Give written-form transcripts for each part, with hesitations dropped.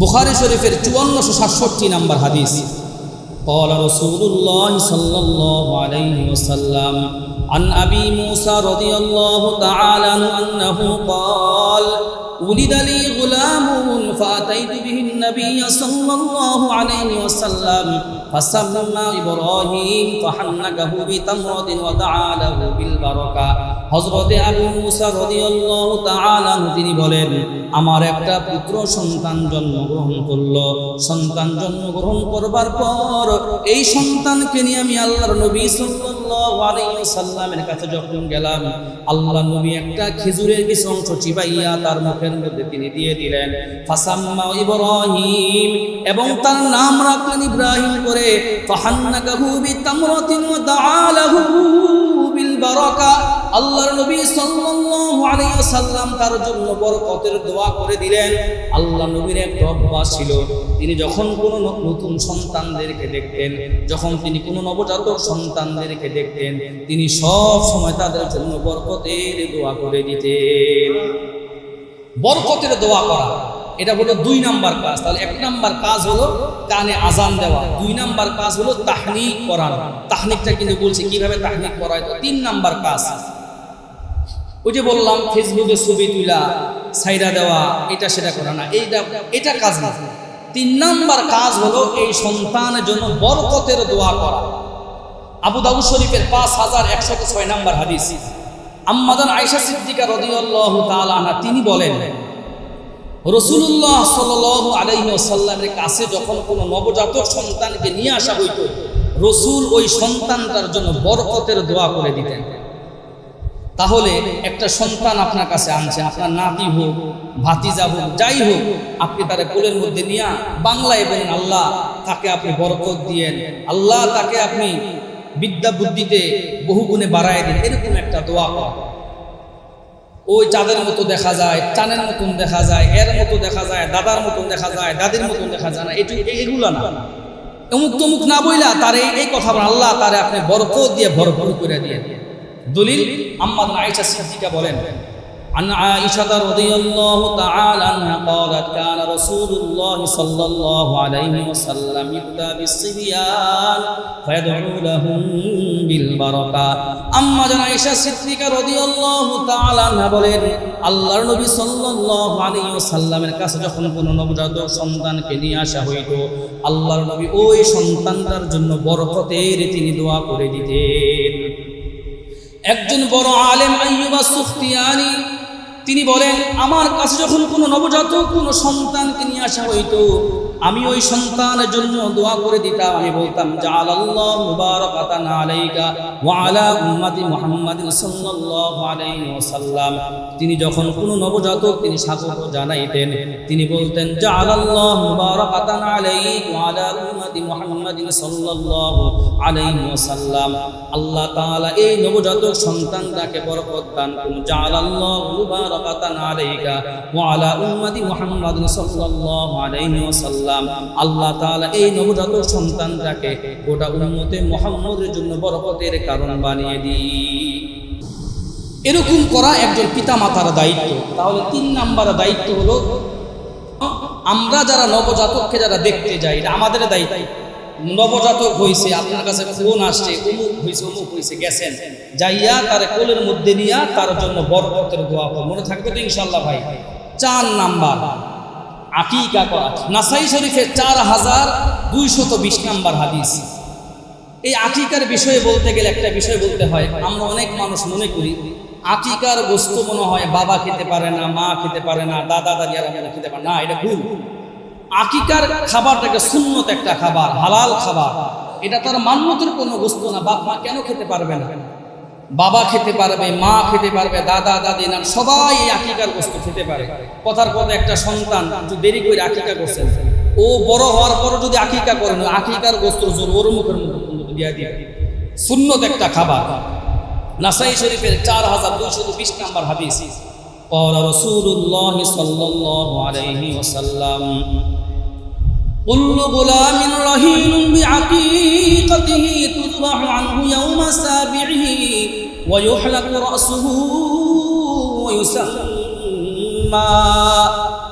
বুখারী শরীফের 5467 নম্বর হাদিস। قال رسول الله صلى الله عليه وسلم عن أبي موسى رضي الله تعالى عنه أنه قال ولد لي غلام فأتيت به النبي صلى الله عليه وسلم فسمى إبراهيم فحنكه بتمرة ودعا له بالبركة। হযরতে আবু মুসা রাদিয়াল্লাহু তাআলা তিনি বলেন, আমার একটা পুত্র সন্তান জন্মগ্রহণ করলো। সন্তান জন্মগ্রহণ করবার পর এই সন্তানকে নিয়ে আমি আল্লাহর নবী সাল্লাল্লাহু আলাইহি ওয়াসাল্লামের কাছে যখন গেলাম, আল্লাহর নবী একটা খেজুরের কিছু অংশ চিবাইয়া তার মুখের মধ্যে তিনি দিয়ে দিলেন। ফাসাম্মা ইব্রাহিম, এবং তার নাম রাখলেন ইব্রাহিম করে। ফাহান্নাকাহু বিতামরাতিন ওয়া দাআ লাহু বিল বারাকা। আল্লাহর নবী সাল্লাল্লাহু আলাইহি ওয়াসাল্লাম তার জন্য বরকতের দোয়া করে দিলেন। আল্লাহ নবীর একটা অভ্যাস ছিল, তিনি যখন কোনো নতুন সন্তানদেরকে দেখতেন, যখন তিনি কোনো নবজাতক সন্তানদেরকে দেখতেন, তিনি সব সময় তাদের জন্য বরকতের দোয়া করে দিতেন। বরকতের দোয়া করা এটা হলো 2 নাম্বার কাজ। তাহলে 1 নাম্বার কাজ হলো কানে আজান দেওয়া, 2 নাম্বার কাজ হলো তাহনিক করা। তাহনিকটা কিন্তু বলছি কিভাবে তাহনিক করা হয়। তো 3 নাম্বার কাজ, ওই যে বললাম ফেসবুকে ছবি তুলা ছাইরা দেওয়া, এটা সেটা করা না, এটা কাজ না। 3 নাম্বার কাজ হলো এই সন্তানের জন্য বরকতের দোয়া করা। আবু দাউদ শরীফের 5106 নাম্বার হাদিস। আম্মাজান আয়েশা সিদ্দিকা রাদিয়াল্লাহু তাআলা আনহা তিনি বলেন, রাসূলুল্লাহ সাল্লাল্লাহু আলাইহি ওয়াসাল্লামের কাছে যখন কোনো নবজাতক সন্তানকে নিয়ে আসা হইতো, রাসূল ওই সন্তানটার জন্য বরকতের দোয়া করে দিতেন। তাহলে একটা সন্তান আপনার কাছে আনছে, আপনার নাতি হোক, ভাতিজা হোক, যাই হোক, আপনি তার কোলের মধ্যে নিয়ে বাংলায় বলেন, আল্লাহ তাকে আপনি বরকত দিয়েন, আল্লাহ তাকে আপনি বিদ্যা বুদ্ধিতে বহুগুণে বাড়ায় দিন, এরকম একটা দোয়া করা। ওই চাঁদের মতো দেখা যায়, চানের মতন দেখা যায়, এর মতো দেখা যায়, দাদার মতন দেখা যায়, দাদির মতন দেখা যায় না, এগুলা না। অমুক তমুক না বইলা তারে এই কথা বলেন, আল্লাহ তারে আপনি বরকত দিয়ে ভরপুর করে দিয়ে। দলিল আম্মাজান আয়েশা সিদ্দিকা বলেন, عن عائشة رضي الله تعالى عنها قالت كان رسول الله صلى الله عليه وسلم يؤتى بالصبيان فيدعو لهم بالبركة। আম্মাজান আয়েশা সিদ্দিকা রাদিয়াল্লাহু তাআলা আনহা বলেন, আল্লাহর নবী সাল্লাল্লাহু আলাইহি ওয়াসাল্লামের কাছে যখন কোনো নবজাতক সন্তানকে নিয়ে আসা হইতো, আল্লাহর নবী ওই সন্তানটার জন্য বরকতের তিনি দোয়া করে দিতেন। একজন বড় আলেম আইয়ুব আস-সুখতিয়ানি তিনি বলেন, আমার কাছে যখন কোনো নবজাতক কোনো সন্তানকে নিয়ে আসা হইতো, আমি ওই সন্তানের জন্য দোয়া করে দিতাম। আমি বলতাম, জাআলাল্লাহু মুবারাকাতান আলাইকা ওয়া আলা উম্মতি মুহাম্মাদিন সাল্লাল্লাহু আলাইহি ওয়াসাল্লাম। তিনি যখন কোনো নবজাতক তিনি স্বাগত জানাইতেন, তিনি বলতেন, জাআলাল্লাহু মুবারাকাতান আলাইকা ওয়া আলা উম্মতি মুহাম্মাদিন সাল্লাল্লাহু আলাইহি ওয়াসাল্লাম। আল্লাহ তাআলা এই নবজাতক সন্তানটাকে বরকত দান করুন। জাআলাল্লাহু মুবারাকাতান আলাইকা ওয়া আলা উম্মতি মুহাম্মাদিন সাল্লাল্লাহু আলাইহি ওয়াসাল্লাম। আল্লাহ তাআলা এই নবজাতক সন্তানটাকে গোটা উম্মতে মুহাম্মদের জন্য বরকতের কারণ বানিয়ে দিন। এরকম করা একজন পিতামাতার দায়িত্ব। তাহলে 3 নাম্বার দায়িত্ব হলো, আমরা যারা নবজাতককে যারা দেখতে যাই, এটা আমাদের দায়িত্ব। নবজাতক হয়েছে, আপনার কাছে ফোন আসছে, অমুক হয়েছে, অমুক হয়েছে, গেছেন, যাইয়া তার কোলের মধ্যে নিয়ে তার জন্য বরকতের দোয়া করো। মনে থাকবে তো ইনশাআল্লাহ ভাই। 4 নাম্বার আকিকা করা। নাসাই শরীফের 4220 নাম্বার হাদিস। এই আকিকার বিষয়ে বলতে গেলে একটা বিষয় বলতে হয়। আমরা অনেক মানুষ মনে করি আকিকার বস্তু মনে হয় বাবা খেতে পারে না, মা খেতে পারে না, দাদা দাদিয়ারা খেতে পারে না। এটা ভুল। আকিকার খাবারটাকে সুন্নত একটা খাবার, হালাল খাবার। এটা তার মান্যতের কোনো বস্তু না। বাপ মা কেন খেতে পারবে না? বাবা খেতে পারবে, মা খেতে পারবে, দাদা দাদি না, সবাই এই আকিকার বস্তু খেতে পারে। কথার কথা একটা সন্তান একটু দেরি করে আকিকা করছেন, ও বড় হওয়ার পর যদি আকিকা করেন, আকিকার বস্তুর জোর ওর মুখের মধ্যে দিয়ে দিয়ে। সুন্নত একটা খাবার। নাসাই শরীফের 4220 নাম্বার হাদিস। قال رسول الله صلى الله عليه وسلم كل غلام رهين بعقيقته تذبح عنه يوم سابعه ويحلق رأسه ويسمى।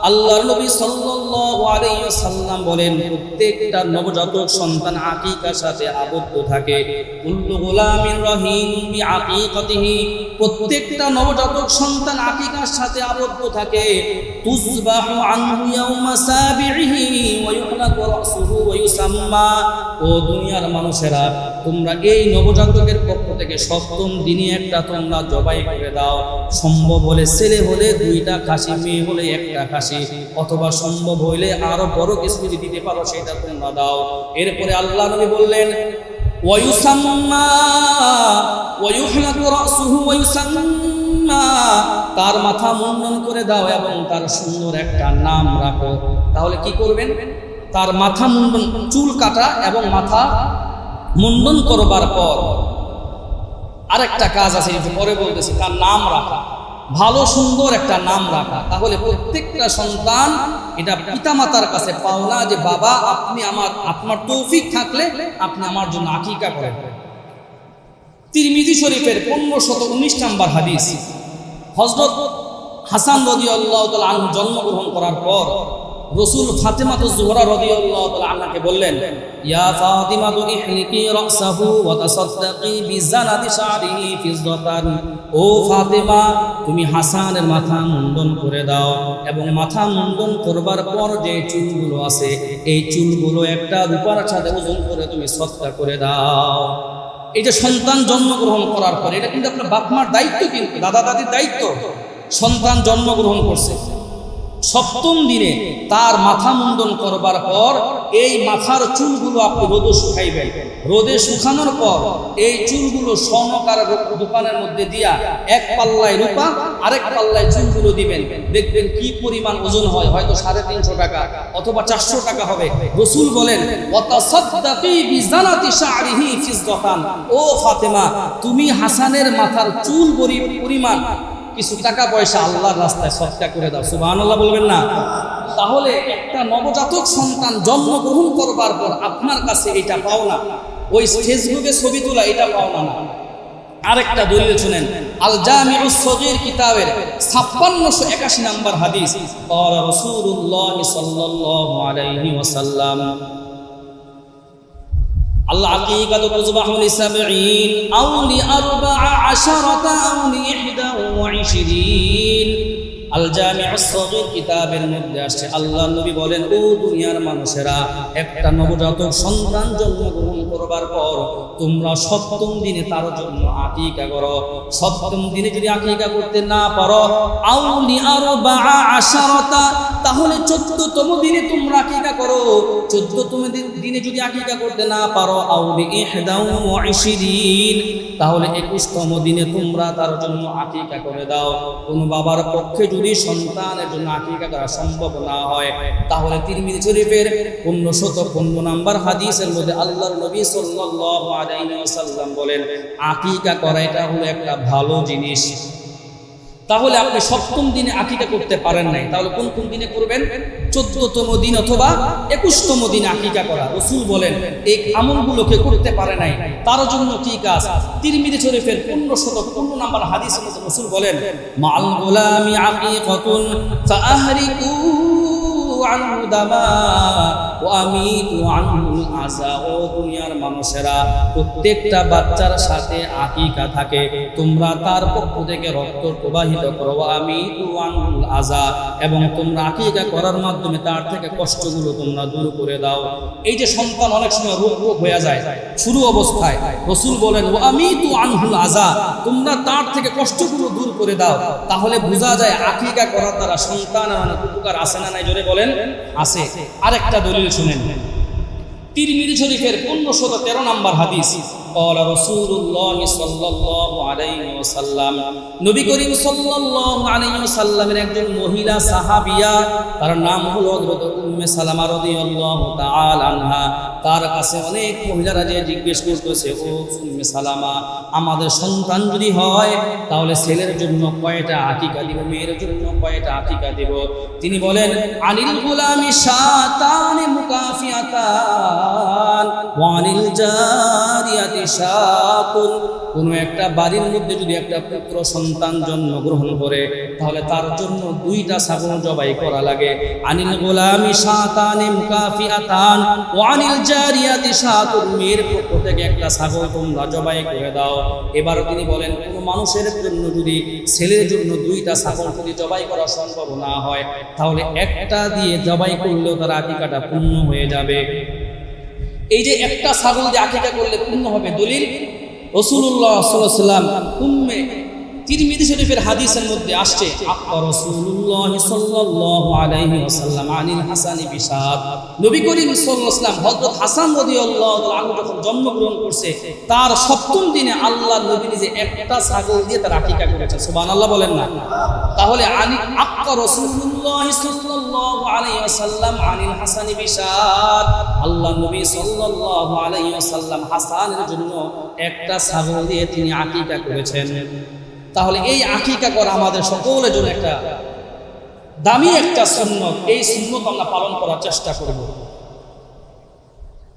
আল্লাহর নবী সাল্লাল্লাহু আলাইহি ওয়াসাল্লাম বলেন, প্রত্যেকটা নবজাতক সন্তান আকিকার সাথে আবদ্ধ থাকে। কুল্লু গুলামিন রহিম বিআকিকাতিহি, প্রত্যেকটা নবজাতক সন্তান আকিকার সাথে আবদ্ধ থাকে। তুযবাহু আনহু ইয়াওমা সাবিহি ওয়া ইউহলাকু রাসুহু ওয়া ইউসাম্মা। ও দুনিয়ার মানুষেরা, তোমরা এই নবজাতকের পক্ষ থেকে সপ্তম দিনে একটা তোমরা জবাই করে দাও। সম্ভব হলে ছেলে হলে 2টা খাসি, মেয়ে হলে 1টা খাসি, অথবা সম্ভব হইলে আরো বড় কিছু যদি দিতে পারো সেটা তোমরা দাও। এরপরে আল্লাহ নবী বললেন, ওয়া ইউসাম্মা ওয়া ইউহলাকু রাসুহু ওয়া ইউসাম্মা, তার মাথা মুন্ডন করে দাও এবং তার সুন্দর একটা নাম রাখো। তাহলে কি করবেন? তার মাথা মুন্ডন, চুল কাটা এবং মাথা মুন্ডন করবার পর আরেকটা কাজ আছে, একটু পরে বলতেছি, তার নাম রাখা, ভালো সুন্দর একটা নাম রাখা। তাহলে প্রত্যেকটা সন্তান এটা পিতামাতার কাছে পাওনা যে বাবা আপনি আপনার তৌফিক থাকলে আপনি আমার জন্য আকিকা করেন। তিরমিজি শরীফের 1519 নম্বর হাদিস, হযরত হাসান রাদিয়াল্লাহু তাআলা আনহু জন্মগ্রহণ করার পর রাসূল ফাতেমাতুজ জোহরা রাদিয়াল্লাহু তাআলা আনহাকে বললেন, ইয়া ফাতিমাতু ইহলিকি রাসাহু ওয়া তাসাদ্দাকি বিজানাতি শারিহি ফিযদাতান। ও ফাতেমা, তুমি হাসানের মাথা মুন্ডন করে দাও এবং মাথা মুন্ডন করবার পর যে চুলগুলো আছে এই চুলগুলো একটা রূপার সাথে ওজন করে তুমি সদকা করে দাও। এই যে সন্তান জন্মগ্রহণ করার পর, এটা কিন্তু আপনার বাপ মার দায়িত্ব, কিন্তু দাদা দাদির দায়িত্ব। সন্তান জন্মগ্রহণ করছে, সপ্তম দিনে তার মাথা মুন্ডন করবার পর এই মাথার চুলগুলো আপনি রোদে শুকাইবেন। রোদে শুকানোর পর এই চুলগুলো স্বর্ণকার দোকানের মধ্যে দিয়া এক পাল্লায় রূপা আরেক পাল্লায় চুলগুলো দিবেন। দেখবেন কি পরিমাণ ওজন হয়, হয়তো 350 টাকা অথবা 400 টাকা হবে। রাসূল বলেন, ওয়াতাসাদ্দাকি বিজানাতি শারিহি ফিযদাতান। ও ফাতেমা, তুমি হাসানের মাথার চুল পরিমাণ কিছু টাকা পয়সা আল্লাহর রাস্তায় সদকা করে দাও। সুবহানাল্লাহ বলবেন না? তাহলে একটা নবজাতক সন্তান জন্মগ্রহণ করবার পর আপনার কাছে এটা পাওনা, ওই ফেসবুকে ছবি তোলা এটা পাওনা না। আরেকটা দলিল শুনেন, আল জামিউস সগীর কিতাবের 5681 নম্বর হাদিস, ক্বালা রাসূলুল্লাহ সাল্লাল্লাহু আলাইহি ওয়াসাল্লাম, আল্লাহ আকিকাতু তুযবাহু লি70 আও লি14 আও লি21। আল জামিউস সগীর কিতাবের মধ্যে আসছে, আল্লাহর নবী বলেন, ও দুনিয়ার মানুষেরা, একটা নবজাতক সন্তান জন্মগ্রহণ করবার পর তোমরা সপ্তম দিনে তার জন্য আকিকা করো। সপ্তম দিনে যদি আকিকা করতে না পারো, আও লি14, তাহলে 14তম দিনে তোমরা আকিকা করো। 14তম দিনে যদি আকিকা করতে না পারো, আও লি21, তাহলে 21তম দিনে তোমরা তার জন্য আকিকা করে দাও। কোন বাবার পক্ষে যদি সন্তানের জন্য আকিকা করা সম্ভব না হয়, তাহলে তিরমিজি শরীফের 1515 নম্বর হাদিসের মধ্যে আল্লাহর নবী সাল্লাল্লাহু আলাইহি ওয়াসাল্লাম বলেন, আকিকা করা এটা হলো একটা ভালো জিনিস। তাহলে আপনি সপ্তম দিনে আকিকা করতে পারেন নাই, তাহলে কোন দিনে করবেন? 14তম দিন অথবা 21তম দিনে আকিকা করা। রাসূল বলেন, এই আমলগুলোকে করতে পারে নাই, তার জন্য কি কাজ? তিরমিজি শরীফের 1515 নম্বর হাদিসে রাসূল বলেন, মাল গুলামি আকিকাতুন ফাআহরিকু আনহু দামা ওয়া আমিতু আনহুল আযা। ও দুনিয়ার মানুষেরা, প্রত্যেকটা বাচ্চার সাথে আকিকা থাকে, তোমরা তার পক্ষ থেকে রক্ত প্রবাহিত করো। ওয়া আমিতু আনহুল আযা, এবং তোমরা আকিকা করার মাধ্যমে তার থেকে কষ্টগুলো তোমরা দূর করে দাও। এই যে সন্তান অনেক সময় রোগ হয়ে যায় শুরু অবস্থায়, রাসূল বলেন, ওয়া আমিতু আনহুল আযা, তোমরা তার থেকে কষ্টগুলো দূর করে দাও। তাহলে বোঝা যায় আকিকা করার দ্বারা সন্তানের অনেক উপকার আছে না নাই? জোরে বলেন, আছে। আরেকটা দলিল শুনেন, তিরমিজি শরীফের 1513 নম্বর হাদিস, ক্বালা রাসূলুল্লাহ সাল্লাল্লাহু আলাইহি ওয়াসাল্লাম, নবী করিম সাল্লাল্লাহু আলাইহি ওয়াসাল্লামের একজন মহিলা সাহাবিয়া, তার নাম হলো হযরত উম্মে সালামা রাদিয়াল্লাহু তাআলা আনহা। তার কাছে অনেক মহিলারা যে জিজ্ঞেস করতেছে, ও উম্মে সালামা, আমাদের সন্তান যদি হয় তাহলে ছেলের জন্য কয়টা আকিকা দিব, মেয়ের জন্য কয়টা আকিকা দিব? তিনি বলেন, আনিল গুলামি শাতান মুকাফিয়াতান ওয়া আনিল জারিয়াতি শাতুন, কোনো একটা বাড়ির মধ্যে যদি একটা পুত্র সন্তান জন্মগ্রহণ করে তাহলে তার জন্য 2টা ছাগল জবাই করা লাগে। আনিল গোলামি শাতানি মুকাফিআতান ওয়া আনিল জারিয়াতি শাতুন, মেয়ের পক্ষ থেকে একটা ছাগল তোমরা জবাই করে দাও। এবার তিনি বলেন কোনো মানুষের জন্য যদি ছেলের জন্য 2টা ছাগল যদি জবাই করা সম্ভব না হয় তাহলে একটা দিয়ে জবাই করলেও তার আকিকাটা পূর্ণ হয়ে যাবে। এই যে একটা ছাগল দিয়ে আকিকা করলে পূর্ণ হবে, দলিল রাসূলুল্লাহ সাল্লাল্লাহু আলাইহি ওয়াসাল্লাম উম্মে তিরমিজি শরীফের হাদিসের মধ্যে আসছে, আব্বা রাসূলুল্লাহ সাল্লাল্লাহু আলাইহি ওয়াসাল্লাম আনিল হাসানি বিশাত, নবী করিম সাল্লাল্লাহু আলাইহি ওয়াসাল্লাম হযরত হাসান রাদিয়াল্লাহু তাআলা আনহু যখন জন্মগ্রহণ করছে তার 7ম দিনে আল্লাহর নবী নিজে একটা ছাগল দিয়ে তার আকিকা করেছে। সুবহানাল্লাহ বলেন না? তাহলে আব্বা রাসূলুল্লাহ সাল্লাল্লাহু আলাইহি ওয়াসাল্লাম আনিল হাসানি বিশাত, আল্লাহর নবী সাল্লাল্লাহু আলাইহি ওয়াসাল্লাম হাসানের জন্য একটা ছাগল দিয়ে তিনি আকিকা করেছেন। তাহলে এই আকিকা করা আমাদের সকলের জন্য একটা দামি একটা সুন্নত। এই সুন্নত আমরা পালন করার চেষ্টা করব।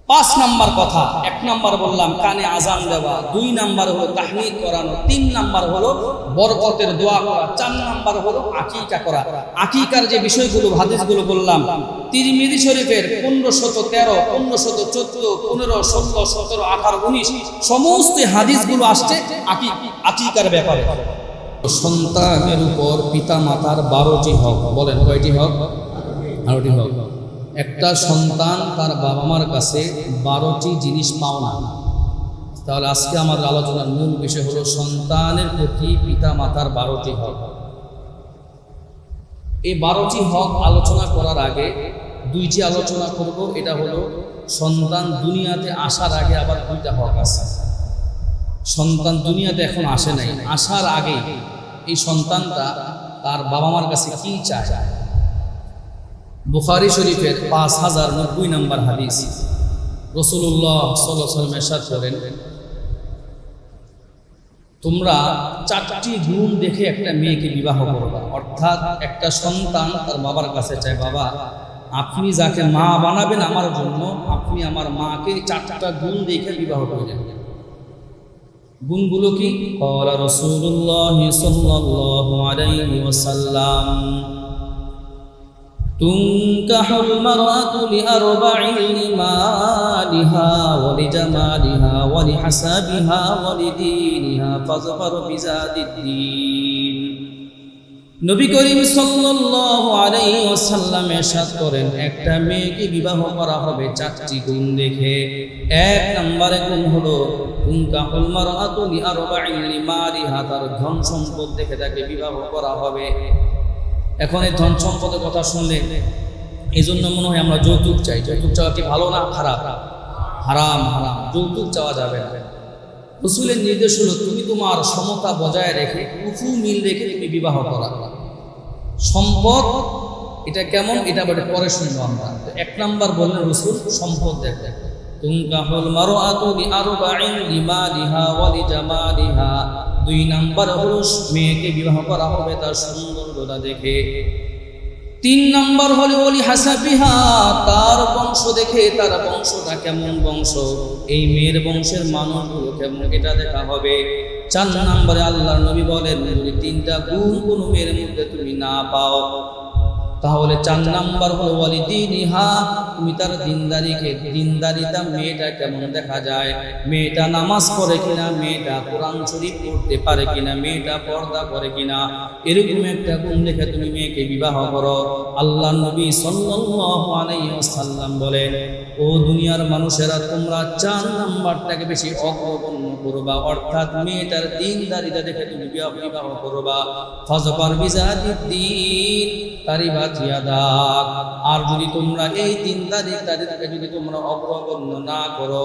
5 নাম্বার কথা, 1 নাম্বার বললাম কানে আজান দেওয়া, 2 নাম্বার হলো তাহমিদ করানো, 3 নাম্বার হলো বরকতের দোয়া করা, 4 নাম্বার হলো আকিকা করা। আকিকার যে বিষয়গুলো হাদিসগুলো বললাম তিরমিজি শরীফের 1513, 1514, 15, 16, 17, 18, 19 সমস্ত হাদিসগুলো আসছে আকিকার ব্যাপারে। সন্তানের উপর পিতা মাতার 12টি হক, বলেন কয়টি হক? 12টি হক। একটা সন্তান তার বাবা মার কাছে 12টি জিনিস পাওনা। তাহলে আজকে আমাদের আলোচনার মূল বিষয় হলো সন্তানের প্রতি পিতা মাতার 12টি হক। এই 12টি হক আলোচনা করার আগে 2টি আলোচনা করব। এটা হলো সন্তান দুনিয়াতে আসার আগে আবার 2টা হক আছে। সন্তান দুনিয়াতে এখন আসে নাই, আসার আগে এই সন্তানটা তার বাবা মার কাছে কি চায়। বুখারী শরীফের 5090 নম্বর হাদিস, রাসূলুল্লাহ সাল্লাল্লাহু আলাইহি ওয়াসাল্লাম ইরশাদ করেন, তোমরা 4টি গুণ দেখে একটা মেয়েকে বিবাহ করবা। অর্থাৎ একটা সন্তান তার বাবার কাছে চায়, বাবা আপনি যাকে মা বানাবেন আমার জন্য, আপনি আমার মাকে 4টা গুণ দেখে বিবাহ করবেন। গুণগুলো কি? ক্বালা রাসূলুল্লাহ সাল্লাল্লাহু আলাইহি ওয়াসাল্লাম তুনকাহুল মারআতু লিআরবা'in লিমালিহা ওয়া লিজামালিহা ওয়া লিহাসাবিহা ওয়া লিদীনিহা ফাযফার বিযাতিদ্দীন। নবী করিম সাল্লাল্লাহু আলাইহি ওয়াসাল্লাম ইরশাদ করেন, একটা মেয়েকে বিবাহ করা হবে 4টি গুণ দেখে। 1 নম্বরে গুণ হলো তুনকাহুল মারআতু লিআরবা'in লিমালিহা, তার ধন সম্পদ দেখে তাকে বিবাহ করা হবে। এখন এই ধন সম্পদের কথা শুনলে এই জন্য মনে হয় আমরা যৌতুক চাই। যৌতুক চাওয়া কি ভালো না খারাপ? হারাম, হারাম। যৌতুক চাওয়া যাবে না। রাসূলের নির্দেশ হলো তুমি তোমার সমতা বজায় রেখে, উফু মিল রেখে তুমি বিবাহ করা। সম্পদ এটা কেমন, এটা পরে শুনবো আমরা। 1 নাম্বার বললেন রাসূল সম্পদ দেখে, তুনকাহুল মারআতু লিআরবা'in লিমালিহা ওয়া লিজামালিহা। 2 নাম্বার হলো মেয়েকে বিবাহ করা হবে তার সৌন্দর্যতা দেখে। 3 নাম্বার হলো ওলি হাসাবিহা, তার বংশ দেখে, তার বংশটা কেমন বংশ, এই মেয়ের বংশের মানুষগুলো কেমন, এটা দেখা হবে। 4 নম্বরে আল্লাহর নবী বলেন যদি 3টা গুণ কোনো মেয়ের মধ্যে তুমি না পাও তাহলে 4 নাম্বার হলো ওয়ালিদিনিহা, তুমি তার দিনদারিতা মেয়েটা কেমন দেখা যায়, মেয়েটা নামাজ পড়ে কিনা, মেয়েটা কোরআন শরীফ পড়তে পারে কিনা, মেয়েটা পর্দা করে কিনা, এরকম একটা গুণ দেখে তুমি মেয়েকে বিবাহ করো। আল্লাহর নবী সাল্লাল্লাহু আলাইহি ওয়াসাল্লাম বলেন, ও দুনিয়ার মানুষেরা তোমরা 4 নাম্বারটাকে বেশি অগ্রগণ্য করবা, অর্থাৎ মেয়েটার দিনদারিতা দেখে তুমি বিবাহ করবা। ফাযফার বিযাতিদ্দীন তারিবাত ইয়াদাক। আর যদি তোমরা এই দিনদারিতাকে যদি তোমরা অগ্রগণ্য না করো,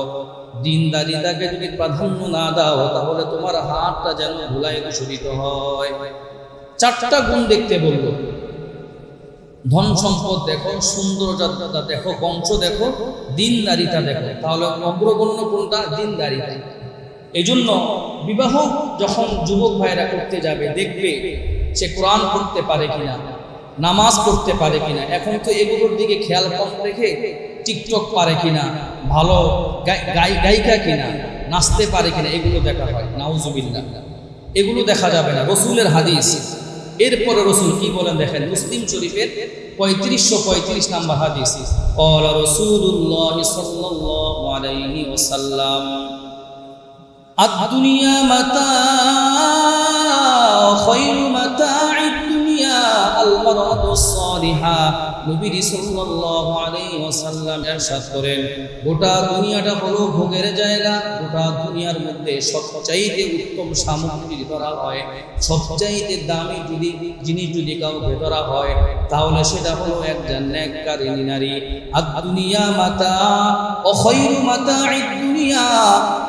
দিনদারিতাকে যদি প্রাধান্য না দাও, তাহলে তোমার হাতটা যেন ধুলায় দূষিত হয়। 4টা গুণ দেখতে বলবো, ধন সম্পদ দেখো, সৌন্দর্যতা দেখো, বংশ দেখো, দিনদারিতা দেখো। তাহলে অগ্রগণ্য কোনটা? দিনদারিতা। এই জন্য বিবাহ যখন যুবক ভাইরা করতে যাবে দেখবে সে কোরআন পড়তে পারে কিনা, নামাজ পড়তে পারে কিনা। এখন তো এগুলোর দিকে খেয়াল কম রেখে টিকটক পারে কিনা, ভালো গায়িকা কিনা, নাচতে পারে কিনা এগুলো দেখা হয়, নাউজুবিল্লাহ। এগুলো দেখা যাবে না, রসুলের হাদিস। এরপরে রসুল কি বলেন দেখেন, মুসলিম শরীফের 3535 নম্বর হাদিস, ক্বালা রাসূলুল্লাহ সাল্লাল্লাহু আলাইহি ওয়াসাল্লাম আদ-দুনিয়া মাতাউ খায়রু মাতা'id দুনিয়া আল-মারআতুস সালিহা। নবী সাল্লাল্লাহু আলাইহি ওয়াসাল্লাম ইরশাদ করেন, গোটা দুনিয়াটা হলো ভোগের জায়গা। গোটা দুনিয়ার মধ্যে সবচাইতে উত্তম সামগ্রী ধরা হয়, সবচাইতে দামি জিনিস যদি কাউকে ধরা হয়, তাহলে সেটা হলো একজন নেককারিনী নারী। আদ-দুনিয়া মাতাউ খায়রু মাতা'id দুনিয়া,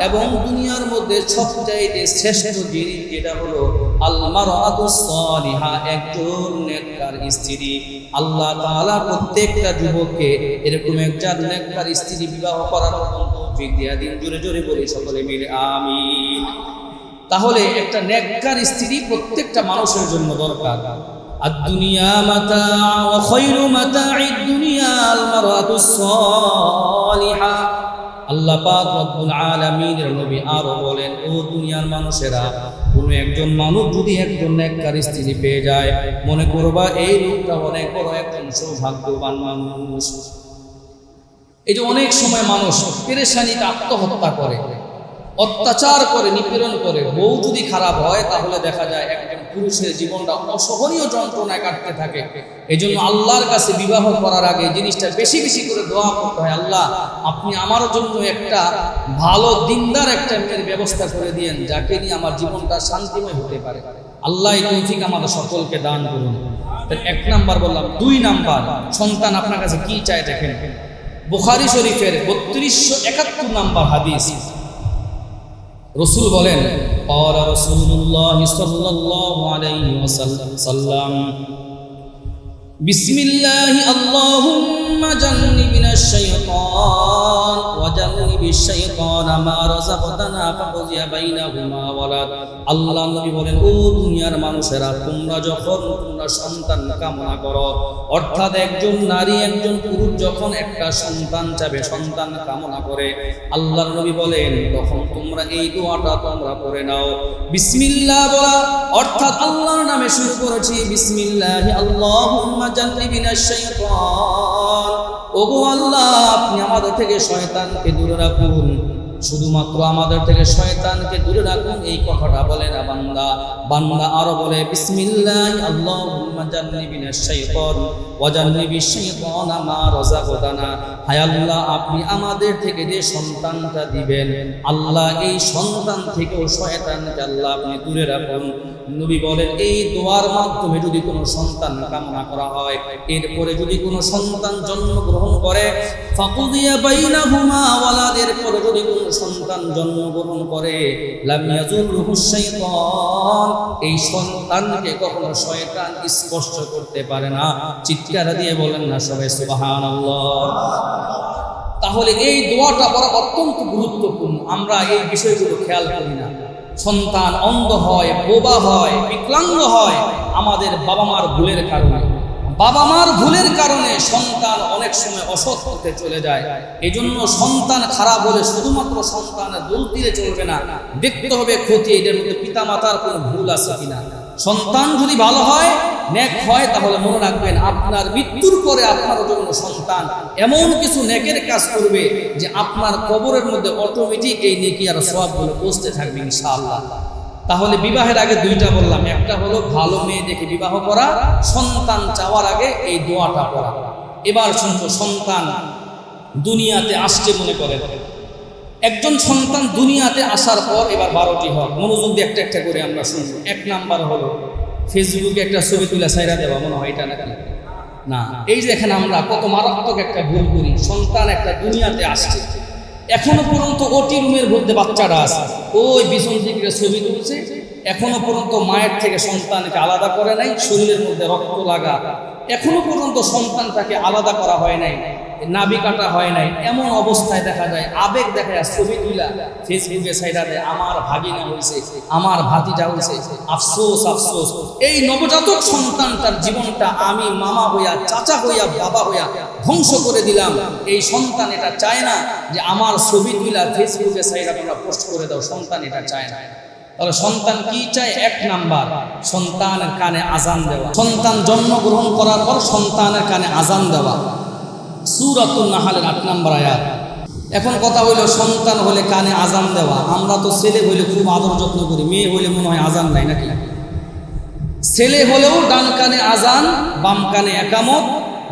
এবং দুনিয়ার মধ্যে সবচাইতে শ্রেষ্ঠ জিনিস যেটা হলো আল-মারআতুস সালিহা, একজন নেককার স্ত্রী। আল্লাহ তাআলা প্রত্যেকটা যুবককে এরকম একজন নেককার স্ত্রী বিবাহ করার তৌফিক দিয়া দিন। জোরে জোরে বলি সকলে মিলে আমিন। তাহলে একটা নেককার স্ত্রী প্রত্যেকটা মানুষের জন্য দরকার। আদ-দুনিয়া মাতাউ ওয়া খায়রু মাতা'id দুনিয়া আল-মারআতুস সালিহা। আল্লাহ পাক রব্বুল আলামিনের নবী আরো বলেন, ও দুনিয়ার মানুষেরা, কোন একজন মানুষ যদি একজন নেককার স্ত্রী পেয়ে যায়, মনে করবা এই লোকটা অনেক বড় একজন সৌভাগ্যবান মানুষ। এই যে অনেক সময় মানুষ পেরেশানিতে আত্মহত্যা করে, অত্যাচার করে, নিপীড়ন করে। বউ যদি খারাপ হয় তাহলে দেখা যায় একজন পুরুষের জীবনটা অসহনীয় যন্ত্রণায় কাটতে থাকে। এই জন্য আল্লাহর কাছে বিবাহ করার আগে জিনিসটা বেশি বেশি করে দোয়া করতে হয়, আল্লাহ আপনি আমার জন্য একটা ভালো দিনদার একটা মেয়ের ব্যবস্থা করে দিয়েন, যাকে নিয়ে আমার জীবনটা শান্তিময় হতে পারে। আল্লাহ এই তৌফিক আমাদের সকলকে দান করুন। এক নাম্বার বললাম। 2 নাম্বার, সন্তান আপনার কাছে কি চায় দেখেন। বুখারী শরীফের 3271 নাম্বার হাদিস, রসুল বলেন, ক্বালা রাসূলুল্লাহ সাল্লাল্লাহু আলাইহি ওয়াসাল্লাম বিসমিল্লাহি আল্লাহুম্মা জান্নিবিনাশ শাইতান ওয়া জান্নিবিশ শাইতানা মা রাযাকতানা ফাকুযিয়া বাইনাহুমা ওয়ালাদ। আল্লাহ নবী বলেন, ও দুনিয়ার মানুষেরা, তোমরা যখন সন্তান কামনা করো, অর্থাৎ একজন নারী একজন পুরুষ যখন একটা সন্তান চাবে, সন্তান কামনা করে, আল্লাহর নবী বলেন তখন তোমরা এই দোয়াটা তোমরা পড়ে নাও। বিসমিল্লাহ বলা অর্থাৎ আল্লাহর নামে শুরু করেছি, বিসমিল্লাহি আল্লাহুম্মা জান্নিবিনাশ শাইতান। ওগো আল্লাহ, আপনি আমাদের থেকে শয়তানকে দূরে রাখুন, শুধুমাত্র আমাদের থেকে শয়তানকে দূরে রাখুন। এই কথাটা বলে না বান্দা। বান্দা আরো বলে, বিসমিল্লাহি আল্লাহুম্মা জান্নিবিনাশ শাইতান ওয়া জান্নিবিশ শাইতানা মা রাযাকতানা। হায় আল্লাহ, আপনি আমাদের থেকে যে সন্তানটা দিবেন, আল্লাহ এই সন্তান থেকেও শয়তানকে আল্লাহ আপনি দূরে রাখুন। নবী বলেন, এই দোয়ার মাধ্যমে যদি কোনো সন্তান কামনা করা হয়, এরপরে যদি কোনো সন্তান জন্মগ্রহণ করে, ফাকুযিয়া বাইনাহুমা ওয়ালাদ, এরপরে যদি কোনো সন্তান জন্মগ্রহণ করে, লাম ইয়াজুরহুশ শাইতান, এই সন্তানকে কখনো শয়তান স্পর্শ করতে পারে না। চিৎকার দিয়ে বলেন না সবাই সুবহানাল্লাহ। তাহলে এই দোয়াটা বড় অত্যন্ত গুরুত্বপূর্ণ। আমরা এই বিষয়গুলো খেয়াল করি না। সন্তান অন্ধ হয়, বোবা হয়, বিকলাঙ্গ হয় আমাদের বাবা মার ভুলের কারণে। বাবা মার ভুলের কারণে সন্তান অনেক সময় অসৎ পথে চলে যায়। এজন্য সন্তান খারাপ হলে শুধুমাত্র সন্তানের দোষ দিলে চলবে না, দেখতে হবে ক্ষতি এদের মধ্যে পিতা মাতার কোনো ভুল আছে কিনা। সন্তান যদি ভালো হয়, নেক হয়, তাহলে মনে রাখবেন আপনার মৃত্যুর পরে আপনার জন্য সন্তান এমন কিছু নেকের কাজ করবে যে আপনার কবরের মধ্যে অটোমেটিক এই নেকি আর সওয়াবগুলো পৌঁছতে থাকবে ইনশাআল্লাহ। তাহলে বিবাহের আগে 2টা বললাম, একটা হলো ভালো মেয়ে দেখে বিবাহ করা, সন্তান চাওয়ার আগে এই দোয়াটা পড়া। এবার শুনবো, সন্তান দুনিয়াতে আসছে মনে করেন, একজন সন্তান দুনিয়াতে আসার পর এবার 12টি হক, মনোযোগ দিয়ে একটা একটা করে আমরা শুনবো। 1 নাম্বার হলো ফেসবুকে একটা ছবি তুলে ছাইরা দেওয়া, মনে হয় এটা নাকি না। এই যে দেখেন আমরা কত মারাত্মক একটা ভুল করি। সন্তান একটা দুনিয়াতে আসছে, এখনো পর্যন্ত ওটি রুমের মধ্যে বাচ্চাটা আছে, ওই বিছন থেকে ছবি তুলছে, এখনো পর্যন্ত মায়ের থেকে সন্তানকে আলাদা করে নাই, শরীরের মধ্যে রক্ত লাগা, এখনো পর্যন্ত সন্তানটাকে আলাদা করা হয় নাই। নাভি কাটা হয় নাই, এমন অবস্থায় দেখা যায় আবেগ দেখা যায় ছবি তুলা ফেসবুকে সাইডা দেয়, আমার ভাগিনা হয়েছে, আমার ভাতিজা হয়েছে, আফসোস আফসোস। এই নবজাতক সন্তানটার জীবনটা আমি মামা হইয়া, চাচা হইয়া, বাবা হইয়া ধ্বংস করে দিলাম। এই সন্তান এটা চায় না যে আমার ছবি তুলা ফেসবুকে সাইডা তোমরা পোস্ট করে দাও, সন্তান এটা চায় না। তাহলে সন্তান কি চায়? এক নাম্বার, সন্তানের কানে আজান দেওয়া। সন্তান জন্মগ্রহণ করার পর সন্তানের কানে আজান দেওয়া, সূরাতুন নাহলের 8 নম্বর আয়াত। এখন কথা হইল সন্তান হলে কানে আজান দেওয়া। আমরা তো ছেলে হইলে খুব আদর যত্ন করি, মেয়ে হইলে মনে হয় আজান নাই নাকি? ছেলে হলেও ডান কানে আজান, বাম কানে একামত,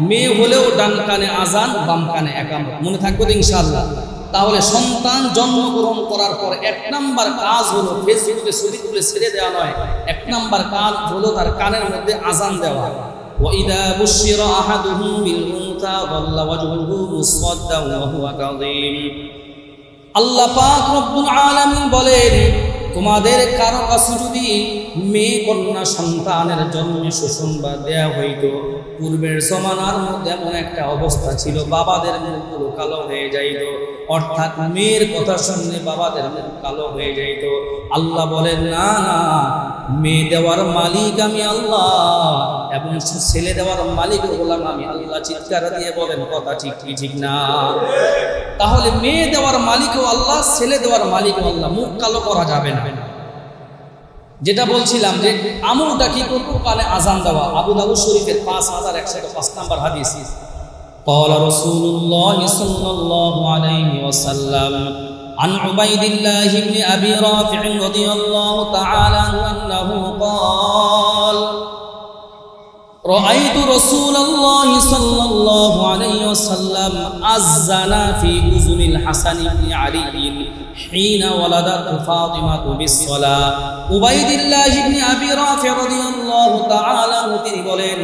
মেয়ে হলেও ডান কানে আজান, বাম কানে একামত। মনে থাকবে তো ইনশাআল্লাহ? তাহলে সন্তান জন্মগ্রহণ করার পর 1 নাম্বার কাজ হলো ফেসবুকে ছবি তুলে ছেড়ে দেওয়া নয়, 1 নাম্বার কাজ হলো তার কানের মধ্যে আজান দেওয়া। وَإِذَا بُشِّرَ أَحَدُهُم بِالْأُنثَىٰ ظَلَّ وَجْهُهُ مُسْوَدًّا وَهُوَ كَظِيمٌ। আল্লাহ পাক রব্বুল আলামিন বলেন, তোমাদের কারো কাছে যদি মেয়ে কন্যা সন্তানের জন্মে সুসংবাদ দেয়া হইতো, পূর্বের জমানার মধ্যে এমন একটা অবস্থা ছিল বাবাদের মুখগুলো কালো হয়ে যাইত, অর্থাৎ মেয়ের কথা শুনলে বাবাদের মুখ কালো হয়ে যাইত। আল্লাহ বলেন না না, মেয়ে দেওয়ার মালিক আমি আল্লাহ এবং ছেলে দেওয়ার মালিক হলাম আমি আল্লাহ। চিৎকার দিয়ে বলেন কথা ঠিক কি ঠিক না? তাহলে মেয়ে দেওয়ার মালিকও আল্লাহ, ছেলে দেওয়ার মালিকও আল্লাহ, মুখ কালো করা যাবে না। যেটা বলছিলাম যে আমলটা কি করবো, কানে আজান দেওয়া। আবু দাউদ শরীফের 5105 নম্বর হাদিস, قال رسول الله صلى الله عليه وسلم عن عبيد الله بن أبي رافع رضي الله تعالى عنه أنه قال رأيت رسول الله صلى الله عليه وسلم أذن في أذن الحسن بن علي حين ولدت فاطمة بالصلاة। عبيد الله بن أبي رافع رضي الله تعالى عنه তিনি বলেন,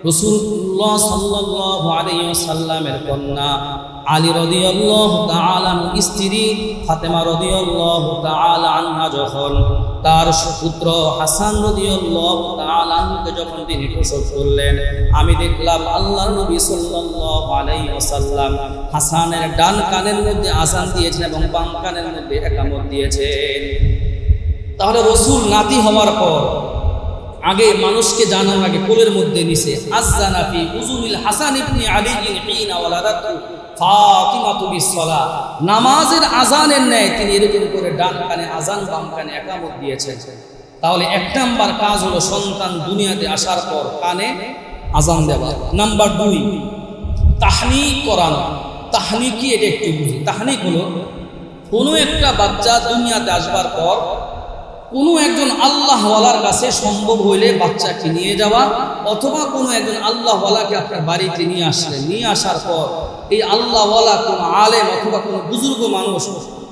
রাসূলুল্লাহ সাল্লাল্লাহু আলাইহি ওয়াসাল্লামের কন্যা আলী রাদিয়াল্লাহু তাআলা স্ত্রী ফাতেমা রাদিয়াল্লাহু তাআলা আনহা যখন তার পুত্র হাসান রাদিয়াল্লাহু তাআলা আনহুকে যখন তিনি প্রসব করলেন, আমি দেখলাম আল্লাহর নবী সাল্লাল্লাহু আলাইহি ওয়াসাল্লাম হাসানের ডান কানের মধ্যে আযান দিয়েছেন এবং বাম কানের মধ্যে ইকামত দিয়েছেন। তাহলে রাসূল নাতি হওয়ার পর আগে মানুষকে জানার আগে কোলের মধ্যে নিছে আযানা ফি উযুনিল হাসান ইবনে আলী হিনা ওয়ালাদাতু ফাতিমাতু বিসসালাহ। নামাজের আযানের ন্যায় তিনি এরকম করে ডান কানে আযান, বাম কানে ইকামত দিয়েছেন। তাহলে 1 নাম্বার কাজ হলো সন্তান দুনিয়াতে আসার পর কানে আযান দেওয়া। নাম্বার 2, তাহনিক করানো। তাহনিক কি এটা একটু বুঝি। তাহনিক হলো কোনো একটা বাচ্চা দুনিয়াতে আসবার পর কোনো একজন আল্লাহওয়ালার কাছে সম্ভব হইলে বাচ্চাকে নিয়ে যাওয়া, অথবা কোনো একজন আল্লাহওয়ালাকে আপনার বাড়িতে নিয়ে আসলেন, নিয়ে আসার পর এই আল্লাহওয়ালা কোনো আলেম অথবা কোনো বুজুর্গ মানুষ